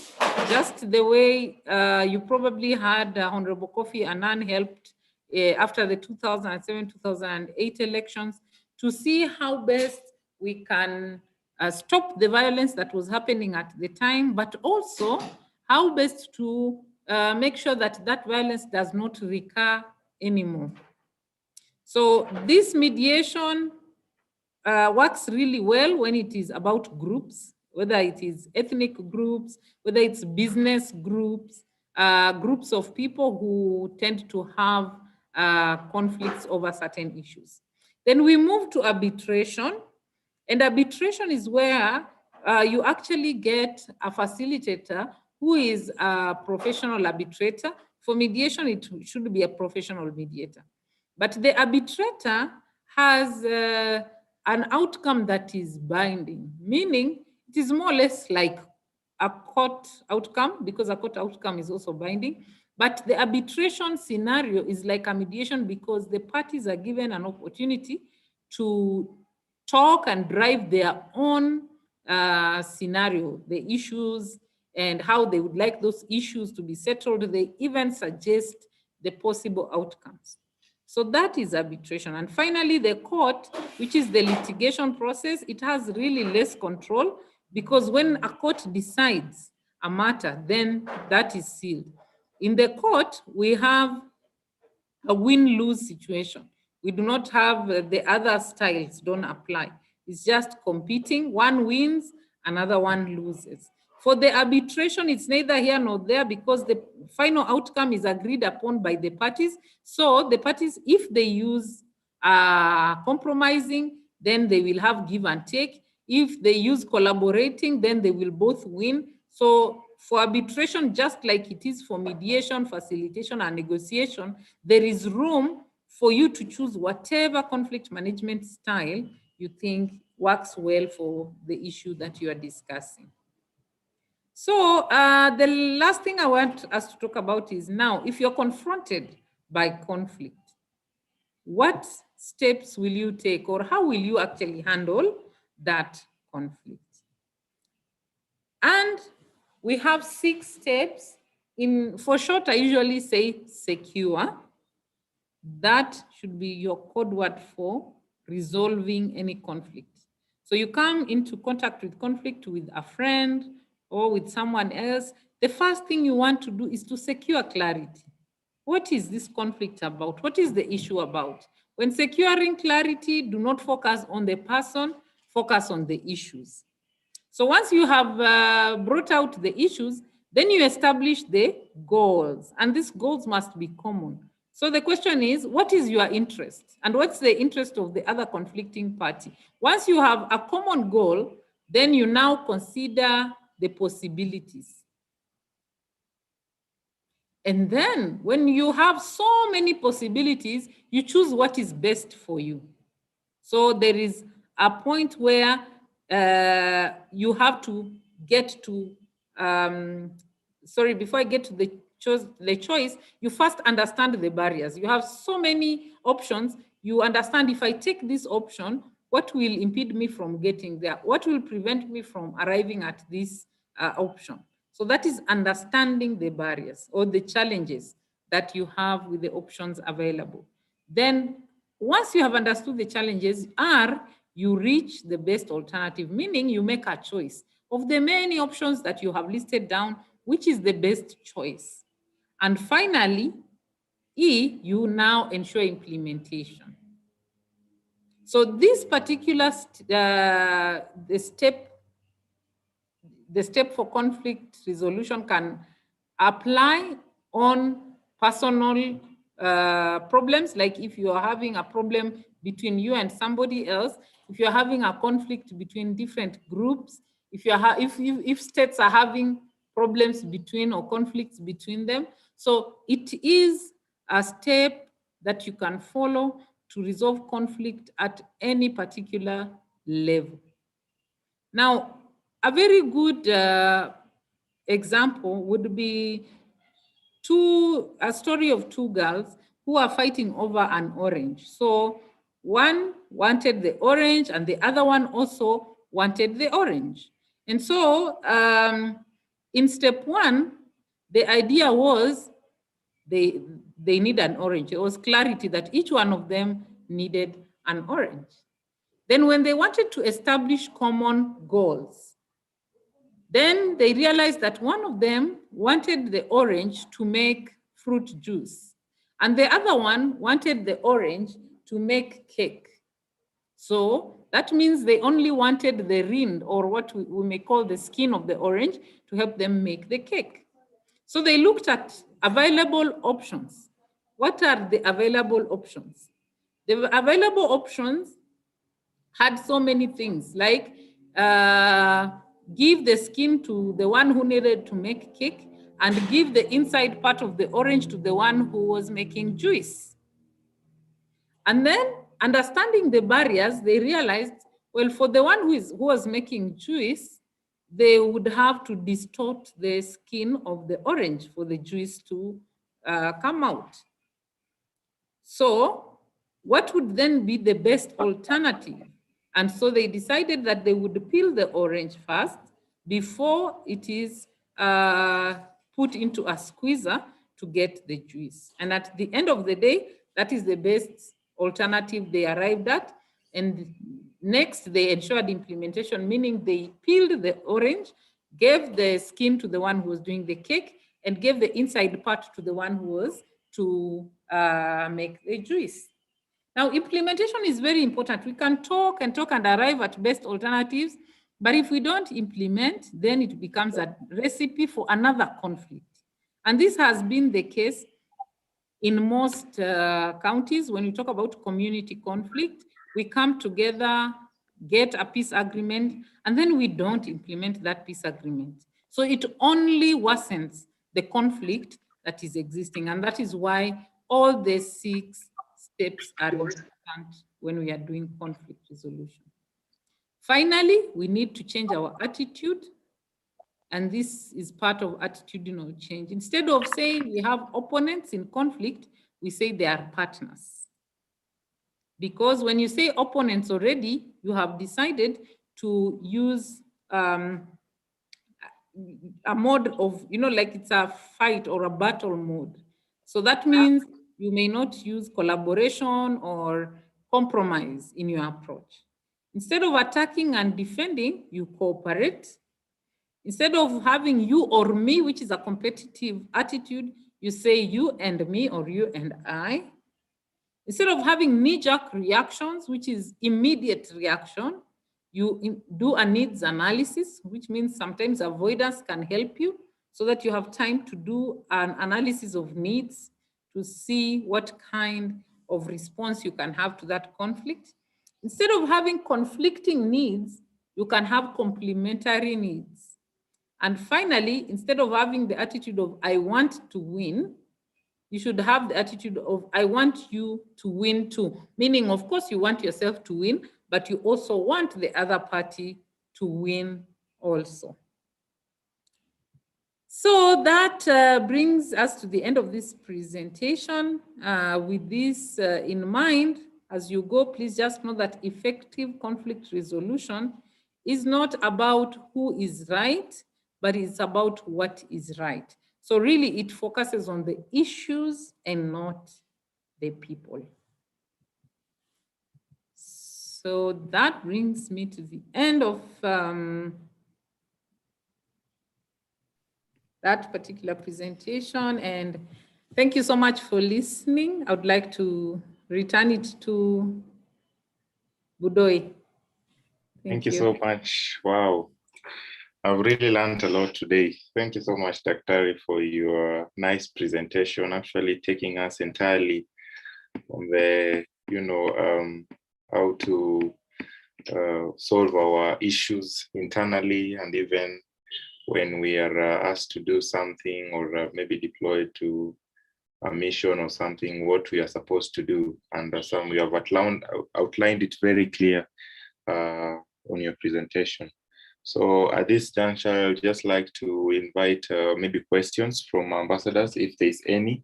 just the way you probably had Honorable Kofi Annan helped after the 2007-2008 elections to see how best we can stop the violence that was happening at the time, but also how best to make sure that that violence does not recur anymore. So this mediation works really well when it is about groups, whether it is ethnic groups, whether it's business groups, groups of people who tend to have conflicts over certain issues. Then we move to arbitration, and arbitration is where you actually get a facilitator who is a professional arbitrator. For mediation, it should be a professional mediator. But the arbitrator has an outcome that is binding, meaning it is more or less like a court outcome, because a court outcome is also binding. But the arbitration scenario is like a mediation because the parties are given an opportunity to talk and drive their own scenario, the issues, and how they would like those issues to be settled. They even suggest the possible outcomes. So that is arbitration. And finally, the court, which is the litigation process, it has really less control, because when a court decides a matter, then that is sealed. In the court, we have a win-lose situation. We do not have the other styles don't apply. It's just competing. One wins, another one loses. For the arbitration, it's neither here nor there, because the final outcome is agreed upon by the parties. So the parties, if they use compromising, then they will have give and take. If they use collaborating, then they will both win. So for arbitration, just like it is for mediation, facilitation, and negotiation, there is room for you to choose whatever conflict management style you think works well for the issue that you are discussing. So the last thing I want us to talk about is now, if you're confronted by conflict, what steps will you take, or how will you actually handle that conflict? And we have 6 steps. For short, I usually say secure. That should be your code word for resolving any conflict. So you come into contact with conflict with a friend or with someone else. The first thing you want to do is to secure clarity. What is this conflict about? What is the issue about? When securing clarity, do not focus on the person, focus on the issues. So once you have brought out the issues, then you establish the goals, and these goals must be common. So the question is, what is your interest? And what's the interest of the other conflicting party? Once you have a common goal, then you now consider the possibilities. And then when you have so many possibilities, you choose what is best for you. So there is a point where you have to get to, before I get to the choice, you first understand the barriers. You have so many options. You understand, if I take this option, what will impede me from getting there? What will prevent me from arriving at this option? So that is understanding the barriers or the challenges that you have with the options available. Then once you have understood the challenges, you reach the best alternative, meaning you make a choice of the many options that you have listed down, which is the best choice. And finally, you now ensure implementation. So this particular the step for conflict resolution can apply on personal problems, like if you are having a problem between you and somebody else, if you're having a conflict between different groups, if states are having problems between or conflicts between them. So it is a step that you can follow to resolve conflict at any particular level. Now, a very good example would be a story of 2 girls who are fighting over an orange. So one wanted the orange and the other one also wanted the orange. And so in step 1, the idea was they need an orange. It was clarity that each one of them needed an orange. Then when they wanted to establish common goals, Then they realized that one of them wanted the orange to make fruit juice, and the other one wanted the orange to make cake. So that means they only wanted the rind, or what we may call the skin of the orange, to help them make the cake. So they looked at available options. What are the available options? The available options had so many things, like give the skin to the one who needed to make cake and give the inside part of the orange to the one who was making juice. And then, understanding the barriers, they realized, well, for the one who was making juice, they would have to distort the skin of the orange for the juice to come out. So what would then be the best alternative? And so they decided that they would peel the orange first before it is put into a squeezer to get the juice. And at the end of the day, that is the best alternative they arrived at. And next, they ensured implementation, meaning they peeled the orange, gave the skin to the one who was doing the cake, and gave the inside part to the one who was to make the juice. Now, implementation is very important. We can talk and arrive at best alternatives, but if we don't implement, then it becomes a recipe for another conflict. And this has been the case in most counties. When we talk about community conflict, we come together, get a peace agreement, and then we don't implement that peace agreement. So it only worsens the conflict that is existing. And that is why all the 6 steps are important when we are doing conflict resolution. Finally, we need to change our attitude. And this is part of attitudinal change. Instead of saying we have opponents in conflict, we say they are partners. Because when you say opponents already, you have decided to use a mode of, like it's a fight or a battle mode. So that means you may not use collaboration or compromise in your approach. Instead of attacking and defending, you cooperate. Instead of having you or me, which is a competitive attitude, you say you and me or you and I. Instead of having knee-jerk reactions, which is immediate reaction, you do a needs analysis, which means sometimes avoidance can help you so that you have time to do an analysis of needs to see what kind of response you can have to that conflict. Instead of having conflicting needs, you can have complementary needs. And finally, instead of having the attitude of I want to win, you should have the attitude of I want you to win too. Meaning, of course, you want yourself to win, but you also want the other party to win also. So that brings us to the end of this presentation. With this in mind, as you go, please just know that effective conflict resolution is not about who is right, but it's about what is right. So really it focuses on the issues and not the people. So that brings me to the end of that particular presentation. And thank you so much for listening. I would like to return it to Budoi. Thank you so much. Wow. I've really learned a lot today. Thank you so much, Daktari, for your nice presentation, actually taking us entirely on the, how to solve our issues internally, and even when we are asked to do something or maybe deployed to a mission or something, what we are supposed to do. And we have outlined it very clear on your presentation. So at this juncture, I would just like to invite maybe questions from ambassadors, if there's any,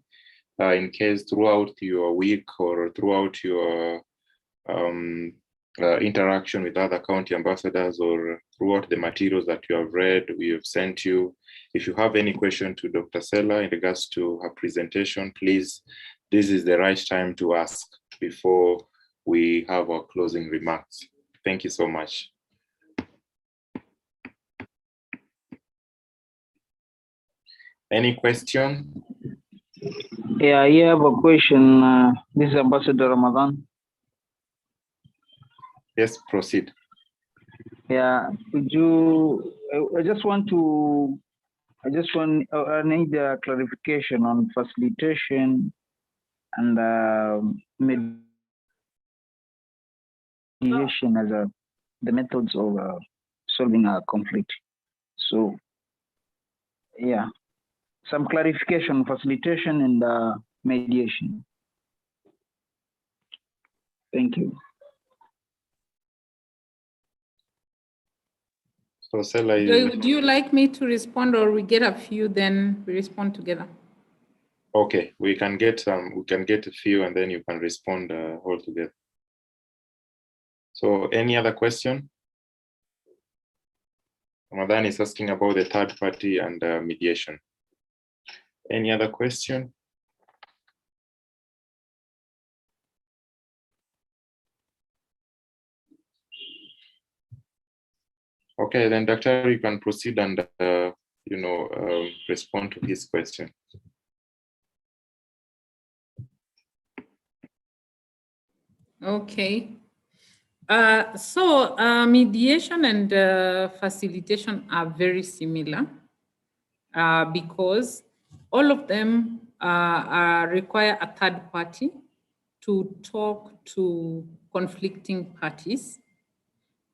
in case throughout your week or throughout your interaction with other county ambassadors or throughout the materials that you have read, we have sent you. If you have any question to Dr. Sela in regards to her presentation, please, this is the right time to ask before we have our closing remarks. Thank you so much. Any question? Yeah, I have a question. This is Ambassador Ramadan. Yes, proceed. Yeah, could you? I need a clarification on facilitation and mediation as the methods of solving a conflict. So, yeah, some clarification, facilitation and mediation. Thank you. So, Stella, Do you like me to respond, or we get a few, then we respond together? okay, we can get a few, and then you can respond all together. So, any other question? Ramadan is asking about the third party and mediation. Any other question? Okay, then Dr. you can proceed and respond to his question. Okay. So mediation and facilitation are very similar because all of them require a third party to talk to conflicting parties.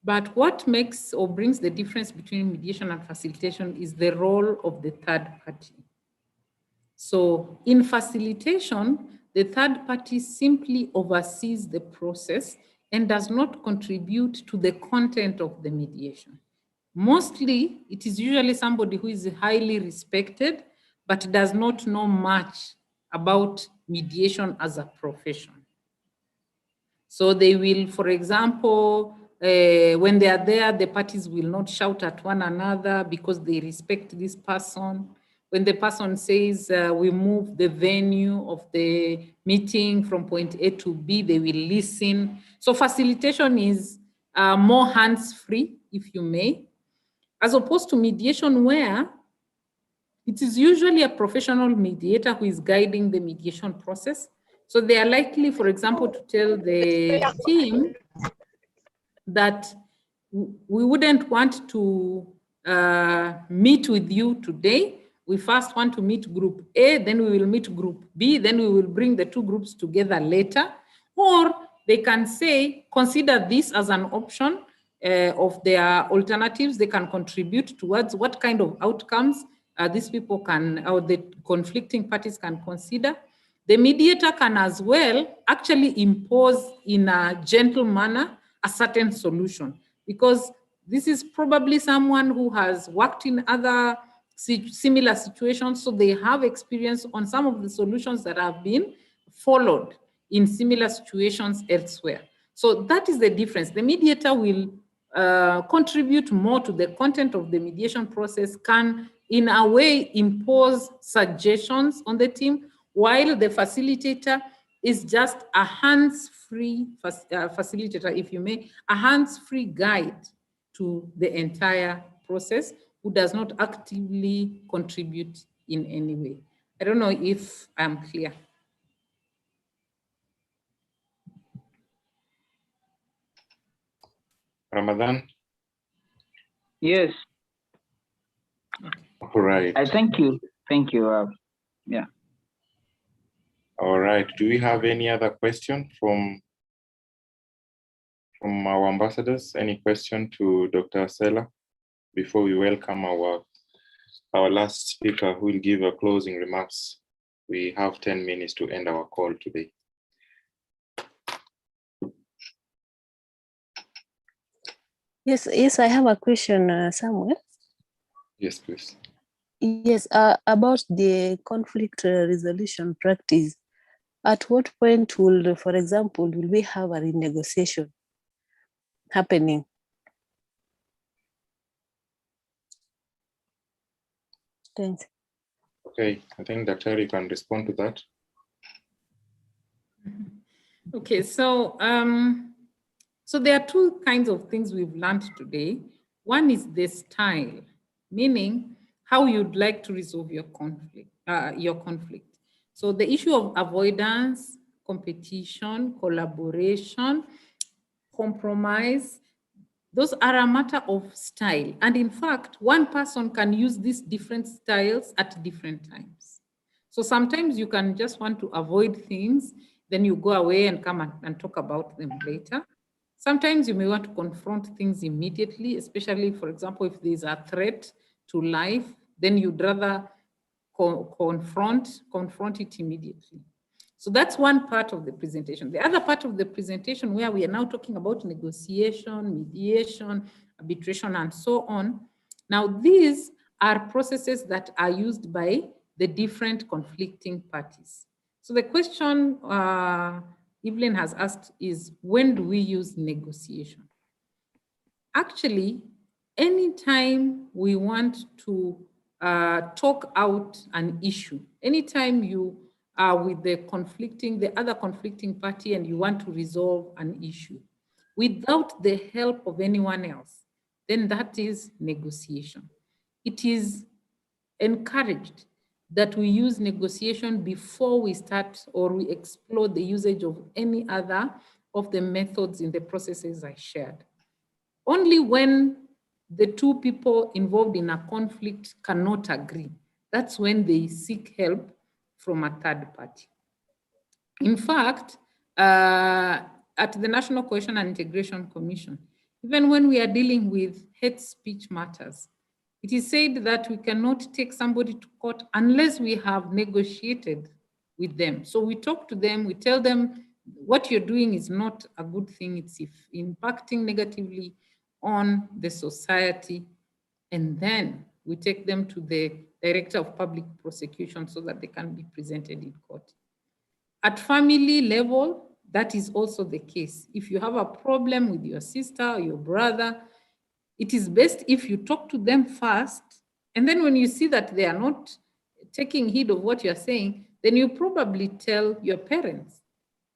But what makes or brings the difference between mediation and facilitation is the role of the third party. So in facilitation, the third party simply oversees the process and does not contribute to the content of the mediation. Mostly, it is usually somebody who is highly respected, but does not know much about mediation as a profession. So they will, for example, when they are there, the parties will not shout at one another because they respect this person. When the person says we move the venue of the meeting from point A to B, they will listen. So facilitation is more hands-free, if you may, as opposed to mediation where it is usually a professional mediator who is guiding the mediation process. So they are likely, for example, to tell the team that we wouldn't want to meet with you today. We first want to meet group A, then we will meet group B, then we will bring the two groups together later. Or they can say, consider this as an option of their alternatives. They can contribute towards what kind of outcomes these people can, or the conflicting parties can consider. The mediator can as well actually impose in a gentle manner a certain solution, because this is probably someone who has worked in other similar situations, so they have experience on some of the solutions that have been followed in similar situations elsewhere. So that is the difference. The mediator will contribute more to the content of the mediation process, can in a way impose suggestions on the team, while the facilitator is just a hands-free facilitator, if you may, a hands-free guide to the entire process, who does not actively contribute in any way. I don't know if I'm clear. Ramadan? Yes. All right. I thank you. Thank you. Yeah. All right. Do we have any other question from our ambassadors? Any question to Dr. Sela before we welcome our last speaker, who will give a closing remarks? We have 10 minutes to end our call today. Yes, I have a question, Samuel. Yes, please. Yes, about the conflict resolution practice. At what point will, for example, will we have a renegotiation happening? Thanks. Okay, I think Dr. you can respond to that. Okay, so so there are two kinds of things we've learned today. One is the style, meaning how you'd like to resolve your conflict. So the issue of avoidance, competition, collaboration, compromise, those are a matter of style. And in fact, one person can use these different styles at different times. So sometimes you can just want to avoid things, then you go away and come and talk about them later. Sometimes you may want to confront things immediately, especially, for example, if there's a threat to life, then you'd rather confront it immediately. So that's one part of the presentation. The other part of the presentation, where we are now talking about negotiation, mediation, arbitration, and so on. Now, these are processes that are used by the different conflicting parties. So the question Evelyn has asked is, when do we use negotiation? Actually, anytime we want to talk out an issue, anytime you are with the other conflicting party and you want to resolve an issue without the help of anyone else, then that is negotiation. It is encouraged that we use negotiation before we start or we explore the usage of any other of the methods in the processes I shared. Only when the two people involved in a conflict cannot agree, that's when they seek help from a third party. In fact, at the National Cohesion and Integration Commission, even when we are dealing with hate speech matters, it is said that we cannot take somebody to court unless we have negotiated with them. So we talk to them, we tell them what you're doing is not a good thing, it's impacting negatively on the society, and then we take them to the Director of Public Prosecution so that they can be presented in court. At family level, that is also the case. If you have a problem with your sister or your brother, it is best if you talk to them first, and then when you see that they are not taking heed of what you're saying, then you probably tell your parents,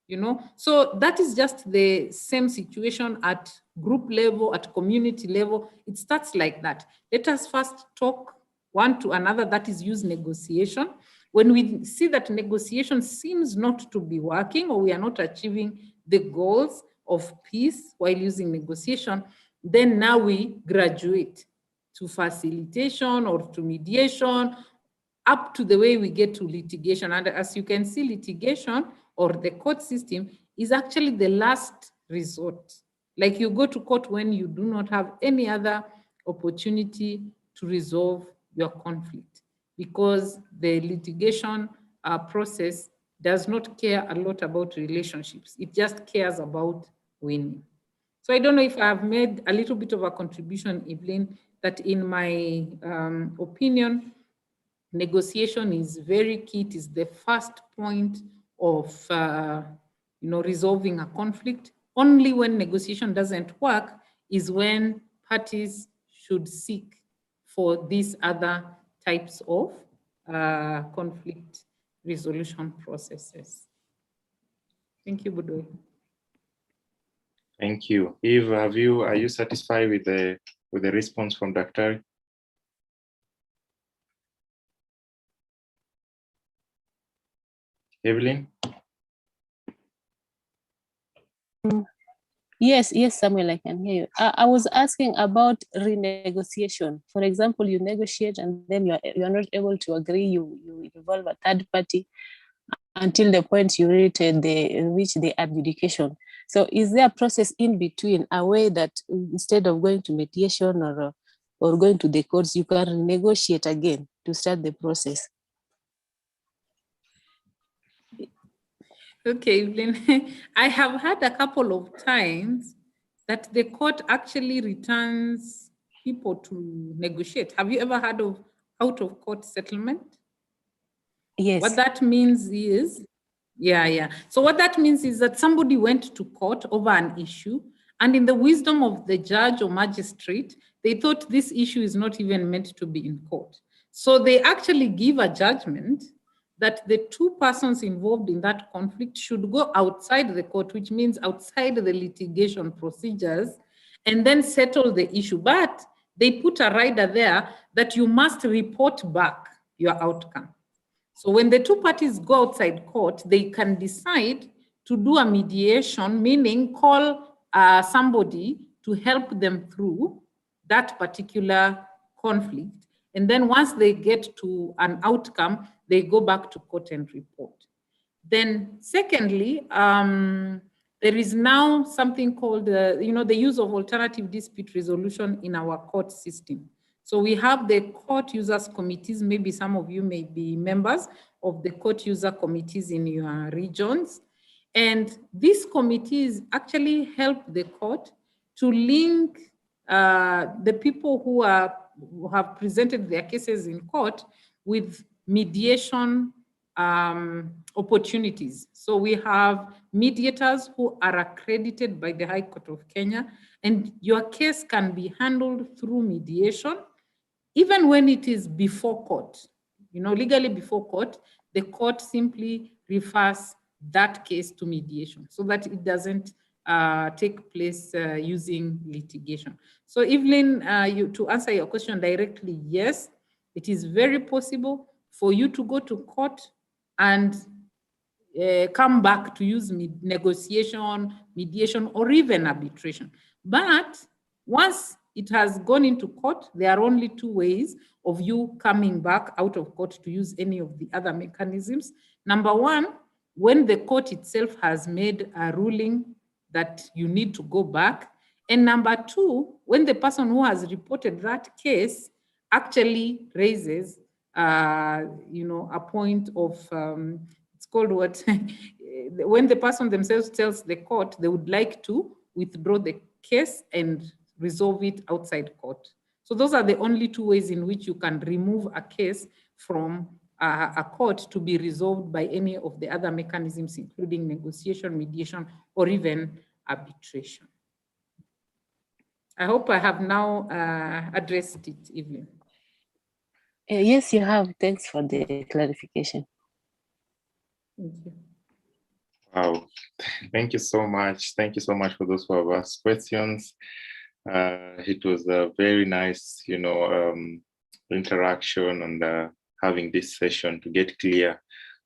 you know? So that is just the same situation at group level, at community level. It starts like that. Let us first talk one to another, that is use negotiation. When we see that negotiation seems not to be working or we are not achieving the goals of peace while using negotiation, then now we graduate to facilitation or to mediation, up to the way we get to litigation. And as you can see, litigation or the court system is actually the last resort. Like you go to court when you do not have any other opportunity to resolve your conflict, because the litigation process does not care a lot about relationships. It just cares about winning. So I don't know if I've made a little bit of a contribution, Evelyn, that in my opinion, negotiation is very key. It is the first point of resolving a conflict. Only when negotiation doesn't work is when parties should seek for these other types of conflict resolution processes. Thank you, Budoi. Thank you. Eve, are you satisfied with the response from Dr. Evelyn? Yes, Samuel, I can hear you. I was asking about renegotiation. For example, you negotiate and then you're not able to agree, you involve a third party until the point you reach the adjudication. So is there a process in between, a way that instead of going to mediation or going to the courts, you can negotiate again to start the process? Okay, Evelyn. I have had a couple of times that the court actually returns people to negotiate. Have you ever heard of out-of-court settlement? Yes. What that means is, So what that means is that somebody went to court over an issue, and in the wisdom of the judge or magistrate, they thought this issue is not even meant to be in court. So they actually give a judgment that the two persons involved in that conflict should go outside the court, which means outside the litigation procedures, and then settle the issue. But they put a rider there that you must report back your outcome. So when the two parties go outside court, they can decide to do a mediation, meaning call somebody to help them through that particular conflict. And then once they get to an outcome, they go back to court and report. Then secondly, there is now something called, the use of alternative dispute resolution in our court system. So we have the court users committees. Maybe some of you may be members of the court user committees in your regions. And these committees actually help the court to link the people who have presented their cases in court with mediation opportunities. So we have mediators who are accredited by the High Court of Kenya, and your case can be handled through mediation, even when it is before court. Legally before court, the court simply refers that case to mediation so that it doesn't take place using litigation. So Evelyn, to answer your question directly, yes, it is very possible for you to go to court and come back to use negotiation, mediation, or even arbitration. But once it has gone into court, there are only two ways of you coming back out of court to use any of the other mechanisms. Number one, when the court itself has made a ruling that you need to go back. And number two, when the person who has reported that case actually raises, a point of, it's called what? When the person themselves tells the court they would like to withdraw the case and resolve it outside court. So those are the only two ways in which you can remove a case from a court to be resolved by any of the other mechanisms, including negotiation, mediation, or even arbitration. I hope I have now addressed it, Evelyn. Yes, you have. Thanks for the clarification. Thank you. Wow, thank you so much. Thank you so much for those who have asked questions. It was a very nice, interaction and having this session to get clear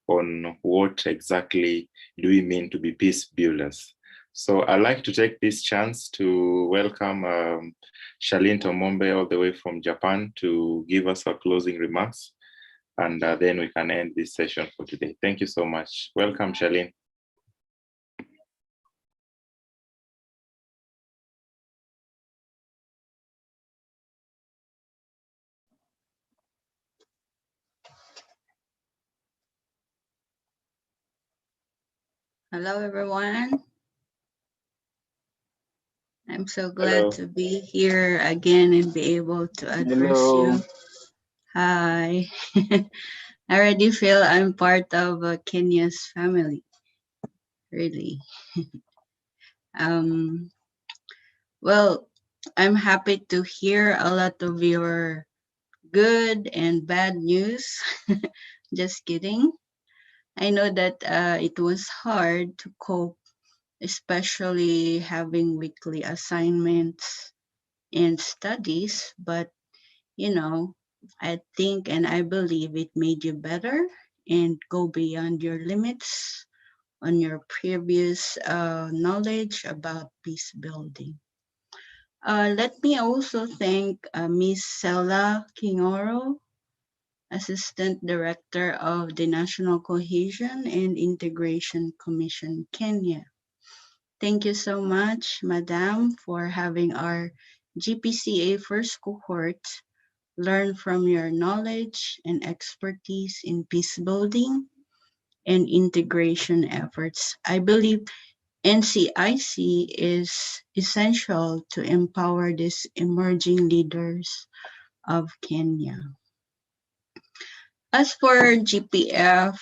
on what exactly do we mean to be peace builders. So I'd like to take this chance to welcome Charlene Tomombe all the way from Japan to give us our closing remarks. And then we can end this session for today. Thank you so much. Welcome, Charlene. Hello, everyone. I'm so glad to be here again and be able to address you. Hi. I already feel I'm part of Kenya's family, really. Well, I'm happy to hear a lot of your good and bad news. Just kidding. I know that it was hard to cope, especially having weekly assignments and studies, but I think and I believe it made you better and go beyond your limits on your previous knowledge about peace building. Let me also thank Ms. Sela Kingoro, Assistant Director of the National Cohesion and Integration Commission, Kenya. Thank you so much, Madam, for having our GPCA first cohort learn from your knowledge and expertise in peace building and integration efforts. I believe NCIC is essential to empower these emerging leaders of Kenya. As for GPF,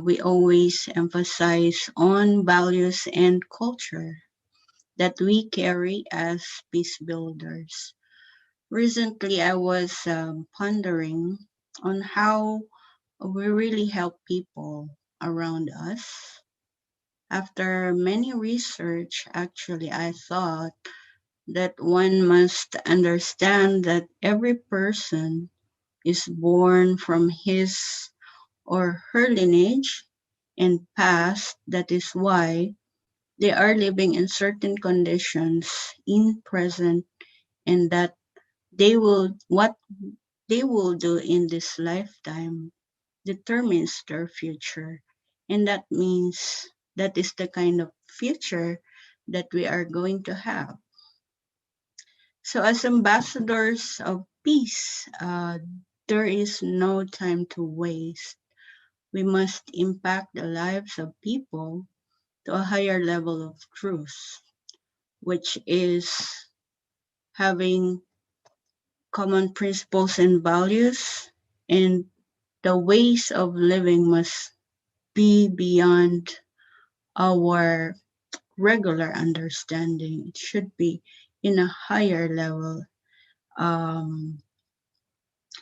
we always emphasize on values and culture that we carry as peace builders. Recently, I was pondering on how we really help people around us. After many research, actually, I thought that one must understand that every person is born from his or her lineage and past. That is why they are living in certain conditions in present, and that what they will do in this lifetime determines their future. And that means that is the kind of future that we are going to have. So, as ambassadors of peace, there is no time to waste. We must impact the lives of people to a higher level of truth, which is having common principles and values, and the ways of living must be beyond our regular understanding. It should be in a higher level, um,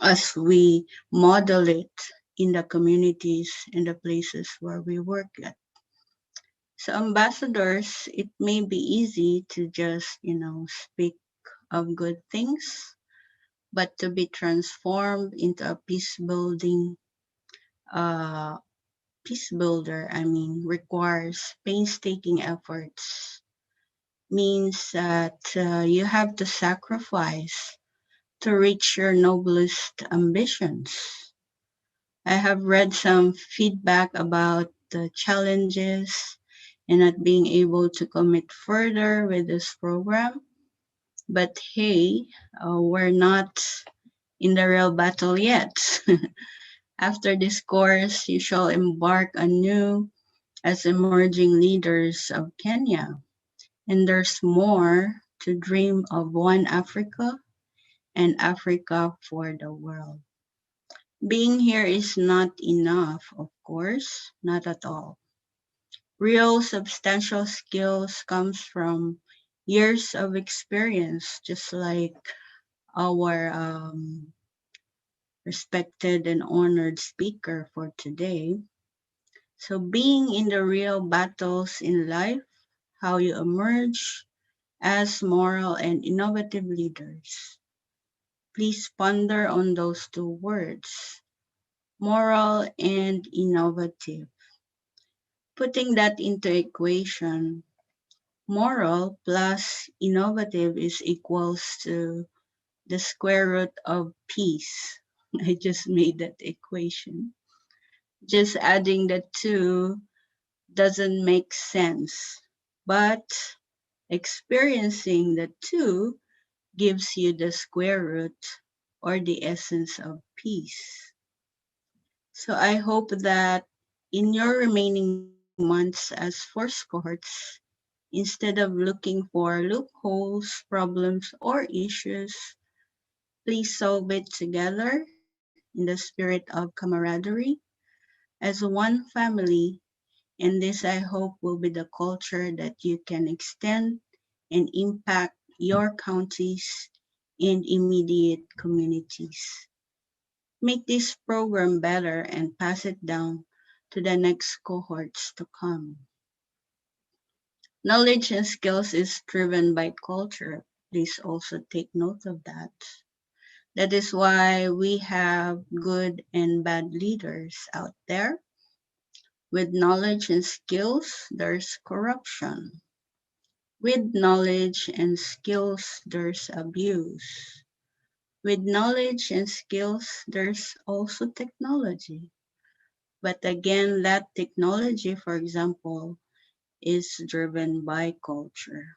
as we model it in the communities and the places where we work at. So, ambassadors, it may be easy to just, speak of good things, but to be transformed into a uh, peace builder, requires painstaking efforts, means that you have to sacrifice to reach your noblest ambitions. I have read some feedback about the challenges and not being able to commit further with this program. But hey, we're not in the real battle yet. After this course, you shall embark anew as emerging leaders of Kenya. And there's more to dream of one Africa and Africa for the world. Being here is not enough, of course, not at all. Real substantial skills comes from years of experience, just like our respected and honored speaker for today. So being in the real battles in life, how you emerge as moral and innovative leaders. Please ponder on those two words, moral and innovative. Putting that into equation, moral plus innovative is equals to the square root of peace. I just made that equation. Just adding the two doesn't make sense, but experiencing the two gives you the square root or the essence of peace. So I hope that in your remaining months as first cohorts, instead of looking for loopholes, problems, or issues, please solve it together in the spirit of camaraderie as one family. And this, I hope, will be the culture that you can extend and impact your counties and immediate communities. Make this program better and pass it down to the next cohorts to come. Knowledge and skills is driven by culture. Please also take note of that. That is why we have good and bad leaders out there. With knowledge and skills, there's corruption. With knowledge and skills, there's abuse. With knowledge and skills, there's also technology. But again, that technology, for example, is driven by culture.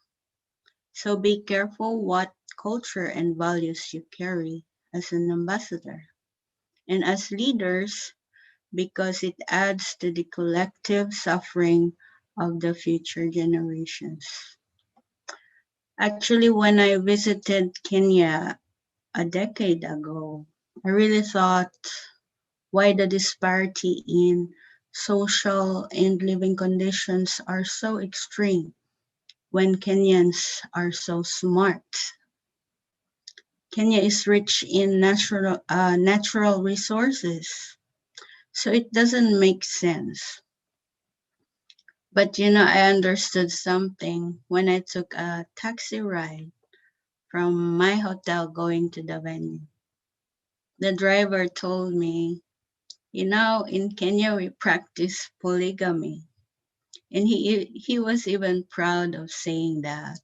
So be careful what culture and values you carry as an ambassador. And as leaders, because it adds to the collective suffering of the future generations. Actually, when I visited Kenya a decade ago, I really thought why the disparity in social and living conditions are so extreme when Kenyans are so smart. Kenya is rich in natural resources, so it doesn't make sense. But I understood something when I took a taxi ride from my hotel going to the venue. The driver told me, you know, in Kenya we practice polygamy. And he was even proud of saying that.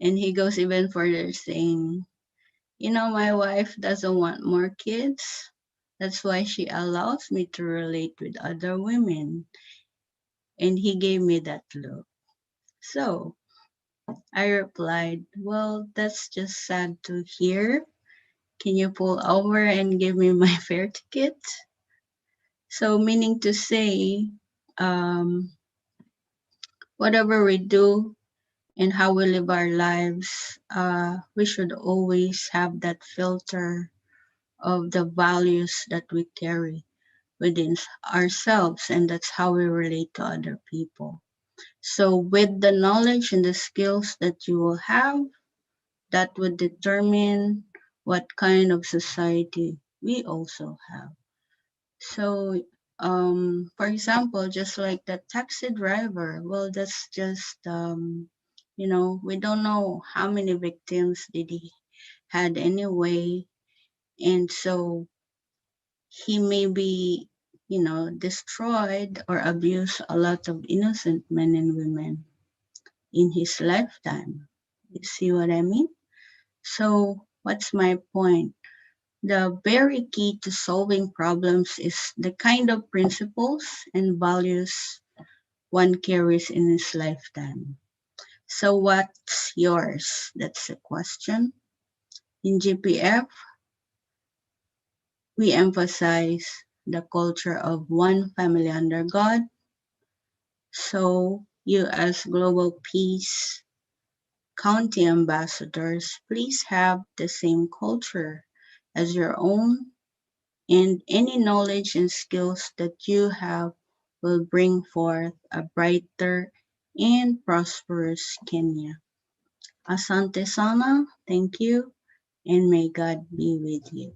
And he goes even further saying, you know, my wife doesn't want more kids. That's why she allows me to relate with other women. And he gave me that look. So I replied, well, that's just sad to hear. Can you pull over and give me my fare ticket? So meaning to say, whatever we do and how we live our lives, we should always have that filter of the values that we carry within ourselves, and that's how we relate to other people. So with the knowledge and the skills that you will have, that would determine what kind of society we also have. So for example, just like the taxi driver, well, that's just you know, we don't know how many victims did he had anyway, and so he may be, you know, destroyed or abused a lot of innocent men and women in his lifetime. You see what I mean? So what's my point? The very key to solving problems is the kind of principles and values one carries in his lifetime. So what's yours? That's the question. In GPF, we emphasize the culture of one family under God. So you as Global Peace County ambassadors, please have the same culture as your own, and any knowledge and skills that you have will bring forth a brighter and prosperous Kenya. Asante sana, thank you, and may God be with you.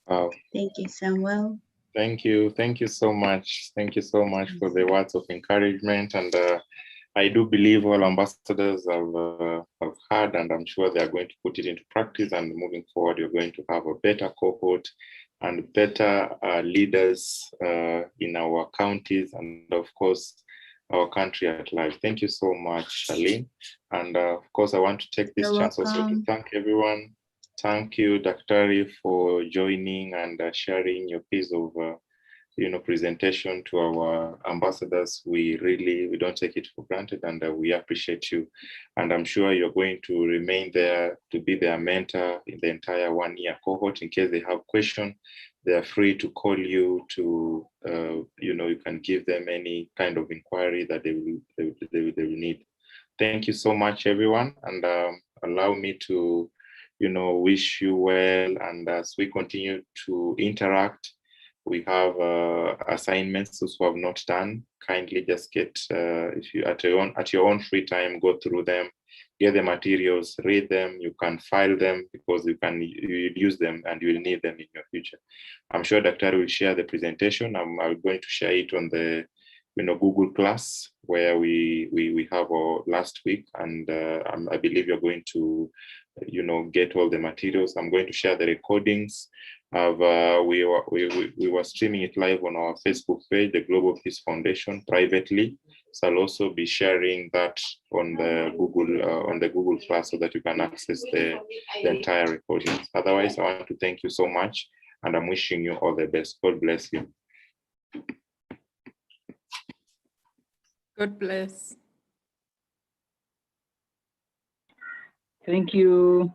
Wow. Thank you, Samuel. Thank you. Thank you so much. Thank you so much for the words of encouragement. And I do believe all ambassadors have heard, and I'm sure they are going to put it into practice. And moving forward, you're going to have a better cohort and better leaders in our counties and, of course, our country at large. Thank you so much, Aline. And of course, I want to take this You're chance also to welcome. thank everyone. Thank you, Daktari, for joining and sharing your piece of presentation to our ambassadors. We don't take it for granted, and we appreciate you. And I'm sure you're going to remain there to be their mentor in the entire 1-year cohort. In case they have questions, they are free to call you to, you can give them any kind of inquiry that they will need. Thank you so much, everyone. And allow me to, wish you well. And as we continue to interact, we have assignments those who have not done. Kindly just get, if you at your own free time, go through them, get the materials, read them. You can file them because you use them and you will need them in your future. I'm sure Dr. will share the presentation. I'm going to share it on the Google Class where we have our last week, and I believe you're going to get all the materials. I'm going to share the recordings of we were streaming it live on our Facebook page, the Global Peace Foundation, privately. So I'll also be sharing that on the Google Class so that you can access the entire recordings. Otherwise, I want to thank you so much, and I'm wishing you all the best. God bless you. God bless. Thank you.